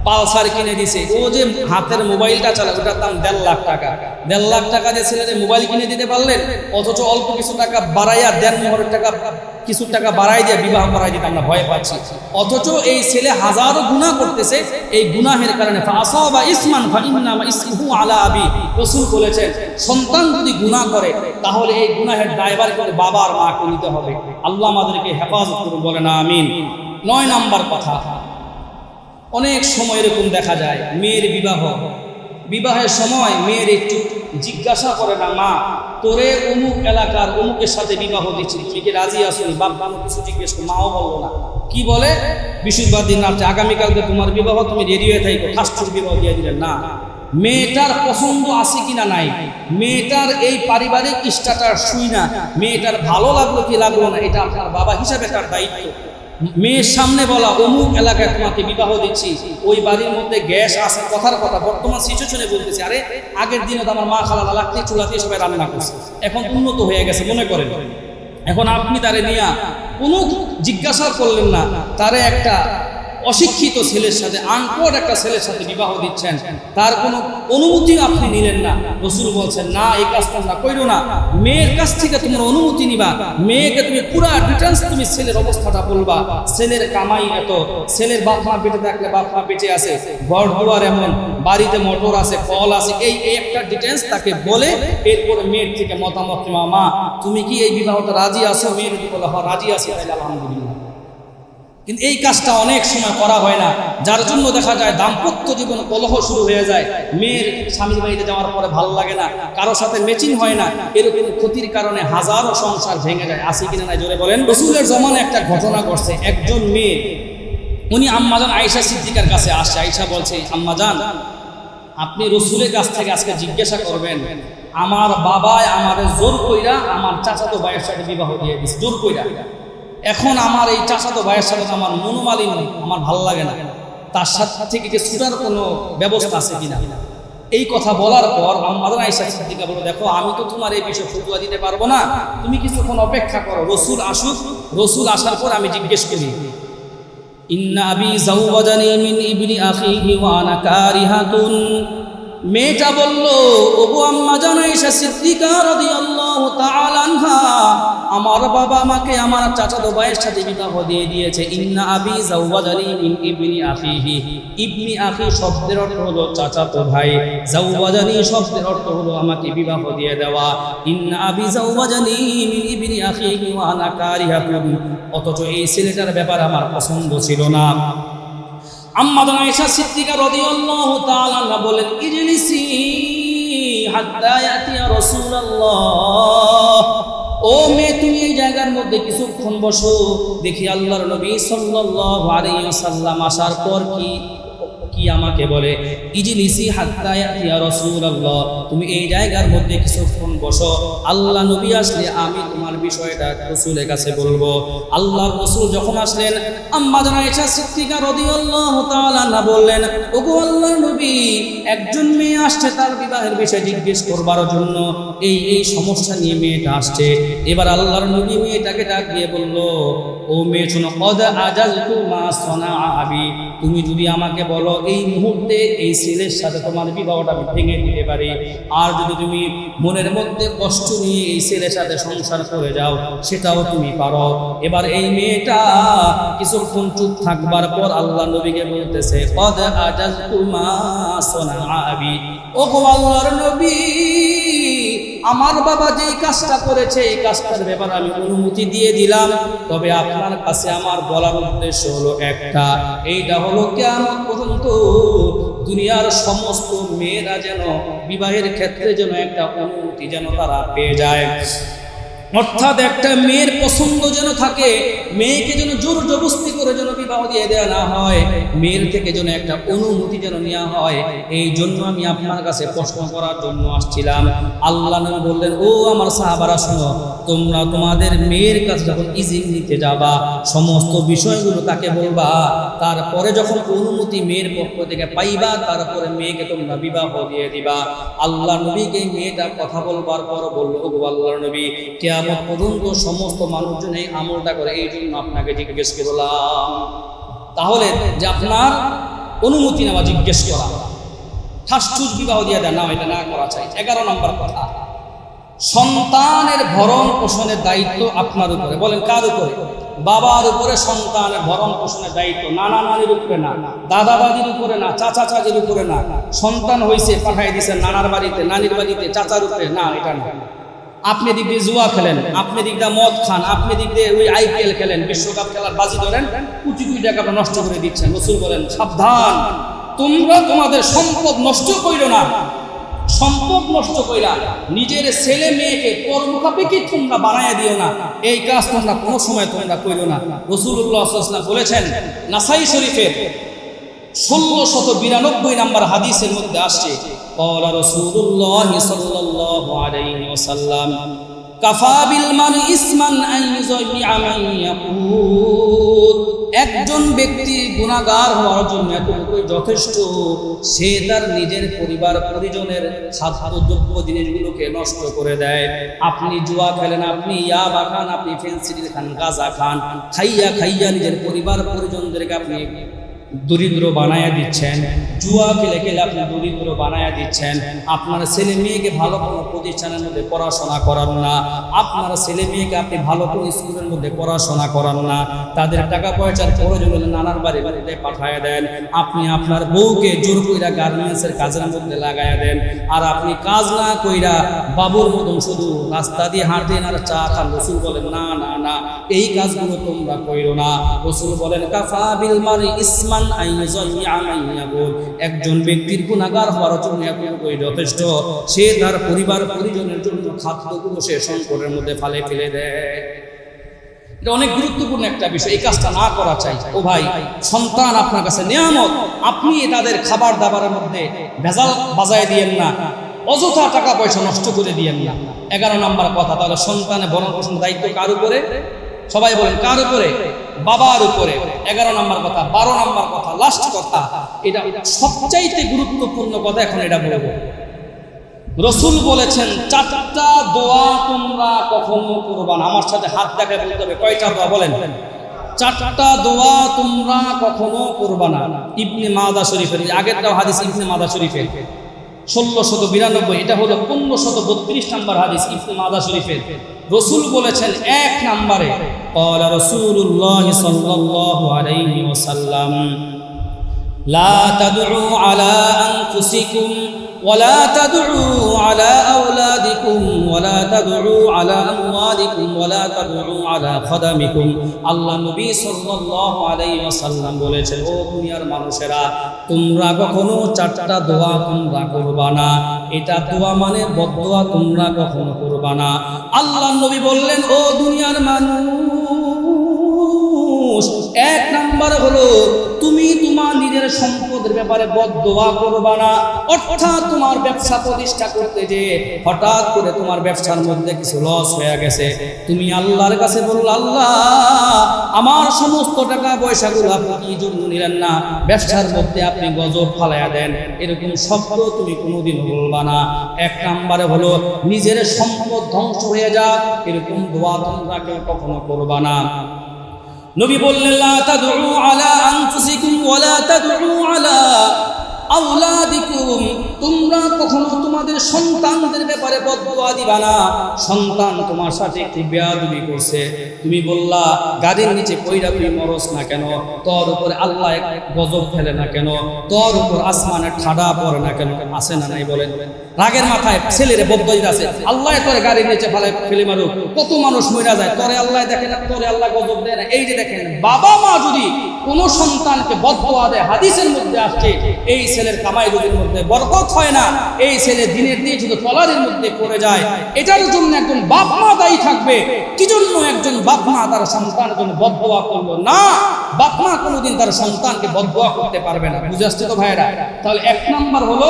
পালসার কিনে দিছে, ও যে হাতের মোবাইলটা চালায় ওটার দাম 1.5 লাখ টাকা। 1.5 লাখ টাকা দিয়ে ছেলেদের মোবাইল কিনে দিতে পারলেন, অথচ অল্প কিছু টাকা বাড়াইয়া 1.5 মোহরের টাকা কিছু টাকা বাড়াই দিয়ে বিবাহ করাই দিতে আমরা ভয় পাচ্ছি। অথচ এই ছেলে হাজারো গুনাহ করতেছে, এই গুনাহের কারণে ফাসাবা ইসমান ফাইন্নামা ইসমুহু আলা আবি। রাসূল বলেছেন, সন্তান যদি গুনাহ করে তাহলে এই গুনাহের দায়ভার কিন্তু বাবা আর মাকে নিতে হবে। আল্লাহ আমাদেরকে হেফাজত করুন, বলেন আমিন। 9 নাম্বার কথা, অনেক সময় এরকম দেখা যায় মেয়ের বিবাহ বিবাহের সময় মেয়ের একটু জিজ্ঞাসা করে না, মা তোরে অমুক এলাকার অমুকের সাথে বিবাহ দিচ্ছি, তুমি কি রাজি আছো? বাপ বাবা কিছু জিজ্ঞেস করে, মাও বললো না। কি বলে? বৃহস্পতিবার দিন রাত্রে আগামীকালকে তোমার বিবাহ, তুমি রেডি হয়ে থাকো, ঠাসঠুস বিবাহ দিয়ে দিলেন না। মেয়েটার পছন্দ আছে কিনা নাই, মেয়েটার এই পারিবারিক স্ট্যাটাস শুই না, মেয়েটার ভালো লাগলো কি লাগলো না, এটা আপনার বাবা হিসাবে তার দায়িত্ব। মেয়ের সামনে বলা অমুক এলাকায় তোমাকে বিবাহ দিচ্ছি, ওই বাড়ির মধ্যে গ্যাস আছে, কথার কথা বর্তমান সিচুয়েশনে বলতেছি। আরে আগের দিনে তো আমার মা খালা লাগতে চুলাতে সবাই রান্না করছে, এখন উন্নত হয়ে গেছে মনে করেন। এখন আপনি তারে নিয়ে কোনো জিজ্ঞাসা করলেন না, তারে একটা অশিক্ষিত ছেলের সাথে, আনপড় একটা ছেলের সাথে বিবাহ দিচ্ছেন, তার কোনো অনুমতি আপনি নিলেন না। রাসূল বলছেন না, এই কাজটা না কইরো না। মেয়ের কাছ থেকে তোমার অনুমতি নিবা, মেয়েকে তুমি পুরা ডিটেইলস তুমি ছেলের অবস্থাটা বলবা, ছেলের কামাই এত, ছেলের বাপ মা বেঁচে থাকলে বাপ মা বেঁচে আছে, ঘর দুয়ার এমন, বাড়িতে মোটর আছে, কল আছে, এই একটা ডিটেইলস তাকে বলে এরপরে মেয়ের থেকে মতামত নেওয়া, মা তুমি কি এই বিবাহতে রাজি আছো? মেয়ে যদি বলে হ্যাঁ রাজি আছি, তাহলে আলহামদুলিল্লাহ। কিন্তু এই কাজটা অনেক সময় করা হয় না, যার জন্য দেখা যায় দাম্পত্য জীবনে কলহ শুরু হয়ে যায়। মেয়ের স্বামীর বাড়িতে যাওয়ার পরে ভালো লাগে না, কারোর সাথে ম্যাচিং হয় না, এরকম ক্ষতির কারণে হাজারো সংসার ভেঙে যায়। আসি কিনা নাই জোরে বলেন। রাসূলের জমানায় একটা ঘটনা ঘটছে, একজন মেয়ে উনি আম্মাজান আয়েশা সিদ্দিকার কাছে আসছে। আয়েশা বলছে, আম্মাজান আপনি রাসূলের কাছ থেকে আজকে জিজ্ঞাসা করবেন, আমার বাবায় আমারে জোর কইরা আমার চাচাতো ভাইয়ের সাথে বিবাহ দিয়ে দিচ্ছে, জোর কইরা। এখন আমার এই চাচাতো ভাইয়ের সাথে আমার মনোমালিন্য, আমার ভালো লাগে না, তার সাথে থেকে কি ছুটার কোনো ব্যবস্থা আছে কিনা। এই কথা বলার পর আম্মাজান আয়েশা সিদ্দিকা বলে, দেখো আমি তো তোমার এই বিষয়ে ফতোয়া দিতে পারবো না, তুমি কিছুক্ষণ অপেক্ষা করো, রাসূল আসুক, রাসূল আসার পর আমি জিজ্ঞেস করি। ইন্না আবি যাওয়াজানি মিন ইবনি আখিহি ওয়া আনা কারিহাতুন। মেয়েটা বলল, ওগো আম্মাজান আয়েশা সিদ্দিকা রাদিয়াল্লাহু তাআলা আনহা, আমার বাবা আমাকে আমার চাচাতো ভাইয়ের সাথে বিবাহ দিয়ে দিয়েছে। ইন্না আবি যাওয়াজানি মিন ইবনি আখিহি, ইবনি আখি শব্দের অর্থ হলো চাচাতো ভাই, যাওয়াজানি শব্দের অর্থ হলো আমাকে বিবাহ দিয়ে দেওয়া। ইন্না আবি যাওয়াজানি মিন ইবনি আখিহি ওয়া আনা কারিহাতুন, অথচ এই ছেলেটার ব্যাপার আমার পছন্দ ছিল না। আম্মাজান আয়েশা সিদ্দিকা রাদিয়াল্লাহু তাআলা আনহা বলেন, ইজলিসি হাত্তা ইয়াতিয়া রাসূলুল্লাহ। ও মেয়ে তুমি এই জায়গার মধ্যে কিছুক্ষণ বসো, দেখি আল্লাহর নবী সাল্লাল্লাহু আলাইহি ওয়াসাল্লাম আসার পর কি আমাকে বলে। ইজলিসি হাত্তা ইয়াতিয়া রাসূলুল্লাহ, তুমি এই জায়গার মধ্যে কিছুক্ষণ বসো, আল্লাহ নবী আসলে আমি তোমার বিষয়টা রাসূলের কাছে বলবো। আল্লাহর রাসূল যখন আসলেন, আম্মাজান আয়েশা সিদ্দিকা রাদিয়াল্লাহু তাআলা আনহা বললেন, ওগো আল্লাহর নবী, একজন মেয়ে আসছে তার বিবাহের বিষয় জিজ্ঞেস করবার জন্য, এই সমস্যা নিয়ে মেয়েটা আসছে। এবার আল্লাহর নবী মেয়েটাকে ডাক দিয়ে বলল, ও মেয়ে শোনো, কদ আজালতু মা সানা আবি, তুমি যদি আমাকে বলো এই মুহূর্তে এই ছেলের সাথে তোমার বিবাহটা আমি ভেঙে দিতে পারি, আর যদি তুমি মনের মধ্যে কষ্ট নিয়ে এই ছেলের সাথে সংসার করে যাও সেটাও তুমি পারো। এবার এই মেয়েটা কিছুক্ষণ চুপ থাকবার পর আল্লাহ নবীকে বলতেছে, কদ আজালতু মা সানা আবি, ওগো আল্লাহর নবী, আমার বাবা যেই কাজটা করেছে এই কাজটার ব্যাপারে আমি অনুমতি দিয়ে দিলাম, তবে আপনার কাছে আমার বলার উদ্দেশ্য হলো একটা, এইটা হলো কিয়ামত পর্যন্ত দুনিয়ার সমস্ত মেয়েরা যেন বিবাহের ক্ষেত্রে যেন একটা অনুমতি যেন তারা পেয়ে যায়। অর্থাৎ একটা মেয়ের পছন্দ যেন থাকে, মেয়েকে যেন জোর জবরদস্তি করে যেন বিবাহ দিয়ে দেওয়া না হয়, মেয়ের থেকে যেন একটা অনুমতি যেন নেওয়া হয়। এই জন্য আমি আপনার কাছে প্রশ্ন করার জন্য আসছিলাম। আল্লাহ নবী বললেন, ও আমার সাহাবারা শোনো, তোমরা তোমাদের মেয়ের কাছে যখন ইজিন নিতে যাবা সমস্ত বিষয়গুলো তাকে বলবা, তারপরে যখন অনুমতি মেয়ের পক্ষ থেকে পাইবা তারপরে মেয়েকে তোমরা বিবাহ দিয়ে দিবা। আল্লাহ নবীকে মেয়েটা কথা বলবার পর বলল, ও আল্লাহর নবী, কিয়ামত পর্যন্ত সমস্ত মানুষজন এই আমলটা করে, এই জন্য আপনাকে জিজ্ঞেস করলাম। তাহলে যে আপনার অনুমতি নেওয়া জিজ্ঞেস করা, ঠাসঠুস বিবাহ দিয়ে দেয় না, এটা না করা চাই। 11 নম্বর কথা, সন্তানের ভরণ পোষণের দায়িত্ব আপনার উপরে। বলেন কার উপরে? বাবার উপরে সন্তানের ভরণ পোষণের দায়িত্ব, নানা নানির উপরে না, দাদা দাদির উপরে না, চাচা চাচির উপরে না। সন্তান হয়েছে পাঠাই দিয়েছেন নানার বাড়িতে, নানির বাড়িতে, চাচার উপরে না, এটা না। আপনি দিক দিয়ে জুয়া খেলেন, আপনি দিক দিয়ে মদ খান, আপনি দিক দিয়ে ওই IPL খেলেন, বিশ্বকাপ খেলার বাজি ধরেন, কোটি কোটি টাকা নষ্ট করে দিচ্ছেন। রাসূল বলেন সাবধান, তোমরা তোমাদের সম্পদ নষ্ট কইরো না, সম্পদ নষ্ট কইরা নিজের ছেলে মেয়েকে পরমুখাপেক্ষী তোমরা বানায়া দিও না, এই কাজ তোমরা কোনো সময় তোমরা কইরো না। রাসূলুল্লাহ সাল্লাল্লাহু আলাইহি ওয়াসাল্লাম বলেছেন, নাসাই শরীফের 1692 নম্বর হাদিসের মধ্যে আসছে, ক্বালা রাসূলুল্লাহ সাল্লাল্লাহু আলাইহি ওয়াসাল্লাম, কাফা বিল মারই ইসমান আন ইউযাইয়া মান ইয়াকুল, একজন ব্যক্তি গুনাহগার হওয়ার জন্য এতটুকুই যথেষ্ট, সে তার নিজের পরিবার পরিজনের খাদ্যযোগ্য জিনিসগুলোকে নষ্ট করে দেয়। আপনি জুয়া খেলেন, আপনি ইয়াবা খান, আপনি ফেন্সিডিল খান, গাঁজা খান, খাইয়া খাইয়া নিজের পরিবার পরিজনদেরকে আপনি দরিদ্র বানায়া দিচ্ছেন। জুয়া খেলে খেলে আপনি দরিদ্র বানায়া দিচ্ছেন। আপনার ছেলে মেয়েকে ভালো কোনো প্রতিষ্ঠানের মধ্যে পড়াশোনা করান না, আপনার ছেলে মেয়েকে আপনি ভালো কোনো স্কুলের মধ্যে পড়াশোনা করান না, তাদের টাকা পয়সার প্রয়োজন হলে নানার বাড়িতে পাঠায় দেন। আপনি আপনার বউকে জোর কইরা গার্মেন্টসের কাজের মধ্যে লাগায়া দেন, আর আপনি কাজ না কইরা বাবুর মতন শুধু রাস্তা দিয়ে হাঁটেন আর চা খান। রাসূল বলেন, না না না, এই কাজগুলো তোমরা কইরো না। রাসূল বলেন, কাফা বিল মারই ইসমান আন ইউযাইয়া মান ইয়াকুল, একজন ব্যক্তির গুনাহগার হওয়ার জন্য এতটুকুই যথেষ্ট, সে তার পরিবার পরিজনের জন্য খাদ্যগুলো সে সংকটের মধ্যে ফেলে দেয়। এটা অনেক গুরুত্বপূর্ণ একটা বিষয়, এই কাজটা না করা চাই। ও ভাই, সন্তান আপনার কাছে নিয়ামত, আপনি তাদের খাবার দাবারের মধ্যে ভেজাল বাজায় দিয়েন না, অযথা টাকা পয়সা নষ্ট করে দিয়েন না। 11 নম্বর কথা, তাহলে সন্তানের ভরণ পোষণ দায়িত্ব কার উপরে? সবাই বলেন, কার উপরে? বাবার উপরে। 11 নম্বর কথা। 12 নম্বর কথা, লাস্ট কথা, এটা সবচাইতে গুরুত্বপূর্ণ কথা, এখন এটা বলবো। রাসূল বলেছেন, 4টা দোয়া তোমরা কখনো করবা না। আমার সাথে হাত দেখায় বলতে হবে, কয়টা দোয়া বলেন? 4টা দোয়া তোমরা কখনো করবা না। ইবনে মাজাহ শরীফের, আগেরটাও হাদিস ইবনে মাজাহ শরীফের 1692, এটা হলো 1532 নম্বর হাদিস ইবনে মাজাহ শরীফের। রাসূল বলেছেন 1 নম্বরে, ক্বালা রাসূলুল্লাহ সাল্লাল্লাহু আলাইহি ওয়াসাল্লাম, লা তাদউ আলা আনফুসিকুম ওয়ালা তাদউ আলা আওলাদিকুম ওয়ালা তাদউ আলা আমওয়ালিকুম ওয়ালা তাদউ আলা খাদামিকুম। আল্লাহ নবী সাল্লাল্লাহু আলাইহি ওয়াসাল্লাম বলেছেন, ও দুনিয়ার মানুষেরা, তোমরা কখনো 4টা দোয়া তোমরা করবা না। এটা দোয়া মানে বদদোয়া, তোমরা কখনো করবা না। আল্লাহ নবী বললেন, ও দুনিয়ার মানুষ, 1 নাম্বার হলো তুমি তোমার নিজের সম্পদের ব্যাপারে বদদোয়া করবা না। অর্থাৎ তোমার ব্যবসা প্রতিষ্ঠা করতে যে হঠাৎ করে তোমার ব্যবসার মধ্যে কিছু লস হয়ে গেছে, তুমি আল্লাহর কাছে বলল, আল্লাহ আমার সমস্ত টাকা পয়সাগুলো আপনি কি জন্য নিলেন না, ব্যবসার মধ্যে আপনি গজব ফালাইয়া দেন, এরকম শব্দ তুমি কোনোদিন বলবা না। 1 নম্বরে হলো নিজের সম্পদ ধ্বংস হয়ে যাক, এরকম দোয়া তোমরা কেউ কখনো করবা না। নবী বললেন, লা তাদউ আলা আনফুসিকুম ওয়ালা তাদউ আলা আওলাদিকুম, তোমরা কখনো তোমাদের সন্তানদের ব্যাপারে বদদোয়া দিবা না। সন্তান তোমার সাথে একটু বেয়াদবি করছে, তুমি বললা গাড়ির নিচে পইরা তুই মরস না কেন, তোর উপরে আল্লাহ গজব ফেলে না কেন, তোর উপর আসমানের ঠাডা পড়ে না কেন? আছে না নাই বলেন? রাগের মাথায় ছেলেরে বদদোয়া দিতেছে, আল্লাহ তোর গাড়ির নিচে ফেলে মারুক, কত মানুষ মরে যায়, তোরে আল্লাহ দেখে না, তোরে আল্লাহ গজব দেয় না। এই যে দেখেন, বাবা মা যদি কোনো সন্তানকে বদদোয়া দেয়, হাদিসের মধ্যে আসছে, এই ছেলের কামাই রুজির মধ্যে বরকত হয় না, এই ছেলে দিনের দিয়ে শুধু তলারির মধ্যে পড়ে যায়। এটার জন্য একজন বাপ মা দায়ী থাকবে। কি জন্য একজন বাপ মা তার সন্তানের জন্য বদদোয়া করলো না? বাপ মা কোনোদিন তার সন্তানকে বদদোয়া করতে পারবে না। বুঝে আসছে তো ভাইরা? তাহলে 1 নম্বর হলো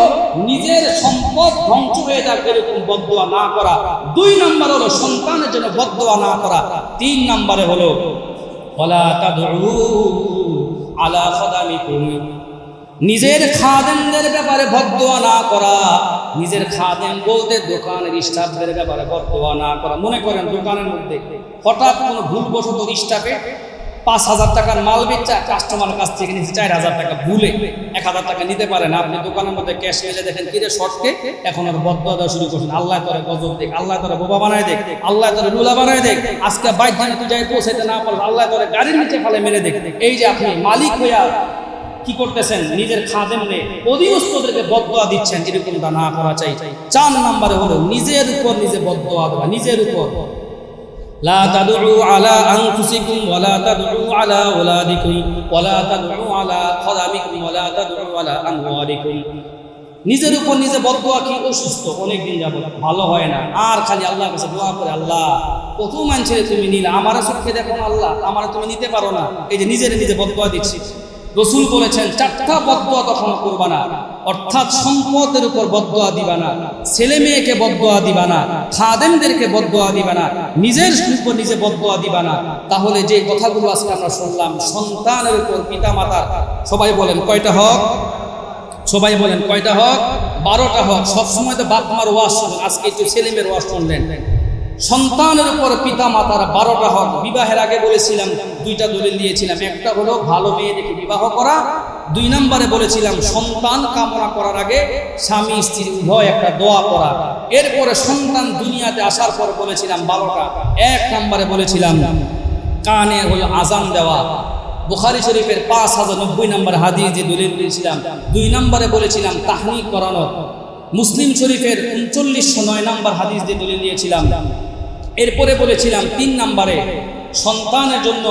নিজের সম্পদ ধ্বংস হয়ে যাক এরকম বদদোয়া না করা। 2 নম্বর হলো সন্তানের জন্য বদদোয়া না করা। 3 নম্বরে হলো ওয়ালা তাদউ আলা খাদামিকুম, নিজের খাদেমদের ব্যাপারে বদদোয়া না করা। নিজের খাদেম বলতে দোকানের স্টাফদের ব্যাপারে বদদোয়া না করা। মনে করেন দোকানের মধ্যে হঠাৎ কোনো ভুলবশত স্টাফে 5,000 টাকার মাল বেচা কাস্টমারের কাছ থেকে নিচে 4,000 টাকা ভুলে 1,000 টাকা নিতে পারে না। আপনি দোকানের মধ্যে ক্যাশ মেলে দেখেন কিরে শর্টকে, এখন আর বদদোয়া দেওয়া শুরু করছেন, আল্লাহ তোরে গজব দেখ, আল্লাহ তোরে বোবা বানায় দেখ, আল্লাহ তোরে লুলা বানায় দেখ, আজকে বাইক দিনে তুই যাই পৌঁছাইতে না পারলে আল্লাহ তোরে গাড়ির নিচে ফেলে মেরে দেখ। এই যে আপনি মালিক হইয়া কি করতেছেন, নিজের খাদেমরে অধীনস্থদেরকে বদদোয়া দিচ্ছেন, এরকমটা না করা চাই। 4 নম্বরে হলো নিজের উপর নিজে বদদোয়া দেওয়া। নিজের উপর লা তাদউ আলা আনফুসিকুম ওয়া লা তাদউ আলা আওলাদিকুম ওয়া লা তাদউ আলা খাদামিকুম ওয়া লা তাদউ আলা আমওয়ালিকুম। নিজের উপর নিজে বদদোয়া কি অসুস্থ অনেকদিন যাবত ভালো হয় না, আর খালি আল্লাহর কাছে দোয়া করে, আল্লাহ কত মানুষের তুমি নিলে, আমার চোখে দেখো না আল্লাহ, আমার তুমি নিতে পারো না, এই যে নিজের নিজে বদদোয়া দিচ্ছি। রসুল বলেছেন 4টা বদদোয়া কখনো করবা না, অর্থাৎ সম্পদের উপর বদদোয়া দিবা না, ছেলে মেয়েকে বদদোয়া দিবা না, খাদেমদেরকে বদদোয়া দিবা না, নিজের উপর নিজে বদদোয়া দিবা না। তাহলে যে কথাগুলো আজকে আমরা শুনলাম, সন্তানের উপর পিতা মাতার, সবাই বলেন কয়টা হক? সবাই বলেন কয়টা হক? 12টা হক। সবসময় তো বাপ মার ওয়াজ শুনেন, আজকে একটু ছেলে মেয়ের ওয়াজ শুনলেন। সন্তানের উপর পিতা মাতার 12টা হক। বিবাহের আগে বলেছিলাম 2টা দলিল দিয়েছিলাম, একটা হলো ভালো মেয়ে দেখে বিবাহ করা, 2 নম্বরে বলেছিলাম সন্তান কামনা করার আগে স্বামী স্ত্রী উভয় একটা দোয়া করা। এরপরে সন্তান দুনিয়াতে আসার পর বলেছিলাম 12টা। 1 নম্বরে বলেছিলাম কানে হলো আজান দেওয়া, বুখারী শরীফের 5090 নম্বর হাদিস যে দলিল দিয়েছিলাম। 2 নম্বরে বলেছিলাম তাহনিক করানো, মুসলিম শরীফের 3909 নম্বর হাদিস যে দলিল দিয়েছিলাম। এরপরে বলেছিলাম 3 নম্বরে সন্তানের জন্য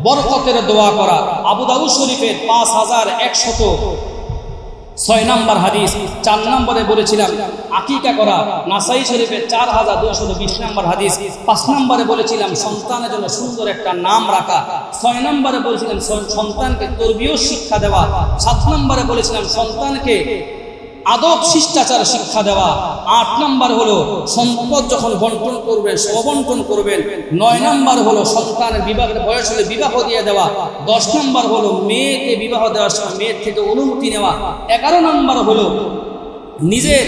বরকতের দোয়া করা, আবু দাউদ শরীফের 5106 নম্বর হাদিস। 4 নম্বরে বলেছিলাম আকিকা করা, নাসাই শরীফের 4220 নম্বর হাদিস। 5 নম্বরে বলেছিলাম সন্তানের জন্য সুন্দর একটা নাম রাখা। 6 নম্বরে বলেছিলাম সন্তানকে তরবিয়ত শিক্ষা দেওয়া। 7 নম্বরে বলেছিলাম সন্তানকে আদব শিষ্টাচার শিক্ষা দেওয়া। 8 নম্বর হলো সম্পদ যখন বন্টন করবেন সমবন্টন করবেন। 9 নম্বর হলো সন্তানের বিবাহের বয়স হলে বিবাহ দিয়ে দেওয়া। 10 নম্বর হলো মেয়েকে বিবাহ দেওয়ার সময় মেয়ের থেকে অনুমতি নেওয়া। 11 নম্বর হলো নিজের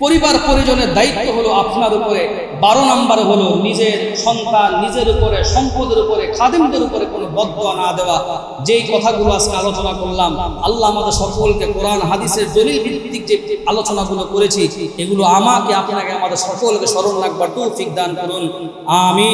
পরিবার পরিজনের দায়িত্ব হলো আপনার উপরে। 12 নম্বর হলো নিজের সন্তান নিজের উপরে, সম্পদের উপরে, খাদেমদের উপরে কোনো বদদোয়া না দেওয়া। যেই কথাগুলো আজকে আলোচনা করলাম, আল্লাহ আমাদের সকলকে কোরআন হাদিসের দলিল ভিত্তিক যে আলোচনাগুলো করেছি, এগুলো আমাকে আপনাকে আমাদের সকলকে স্মরণ রাখবার তৌফিক দান করুন। আমিন।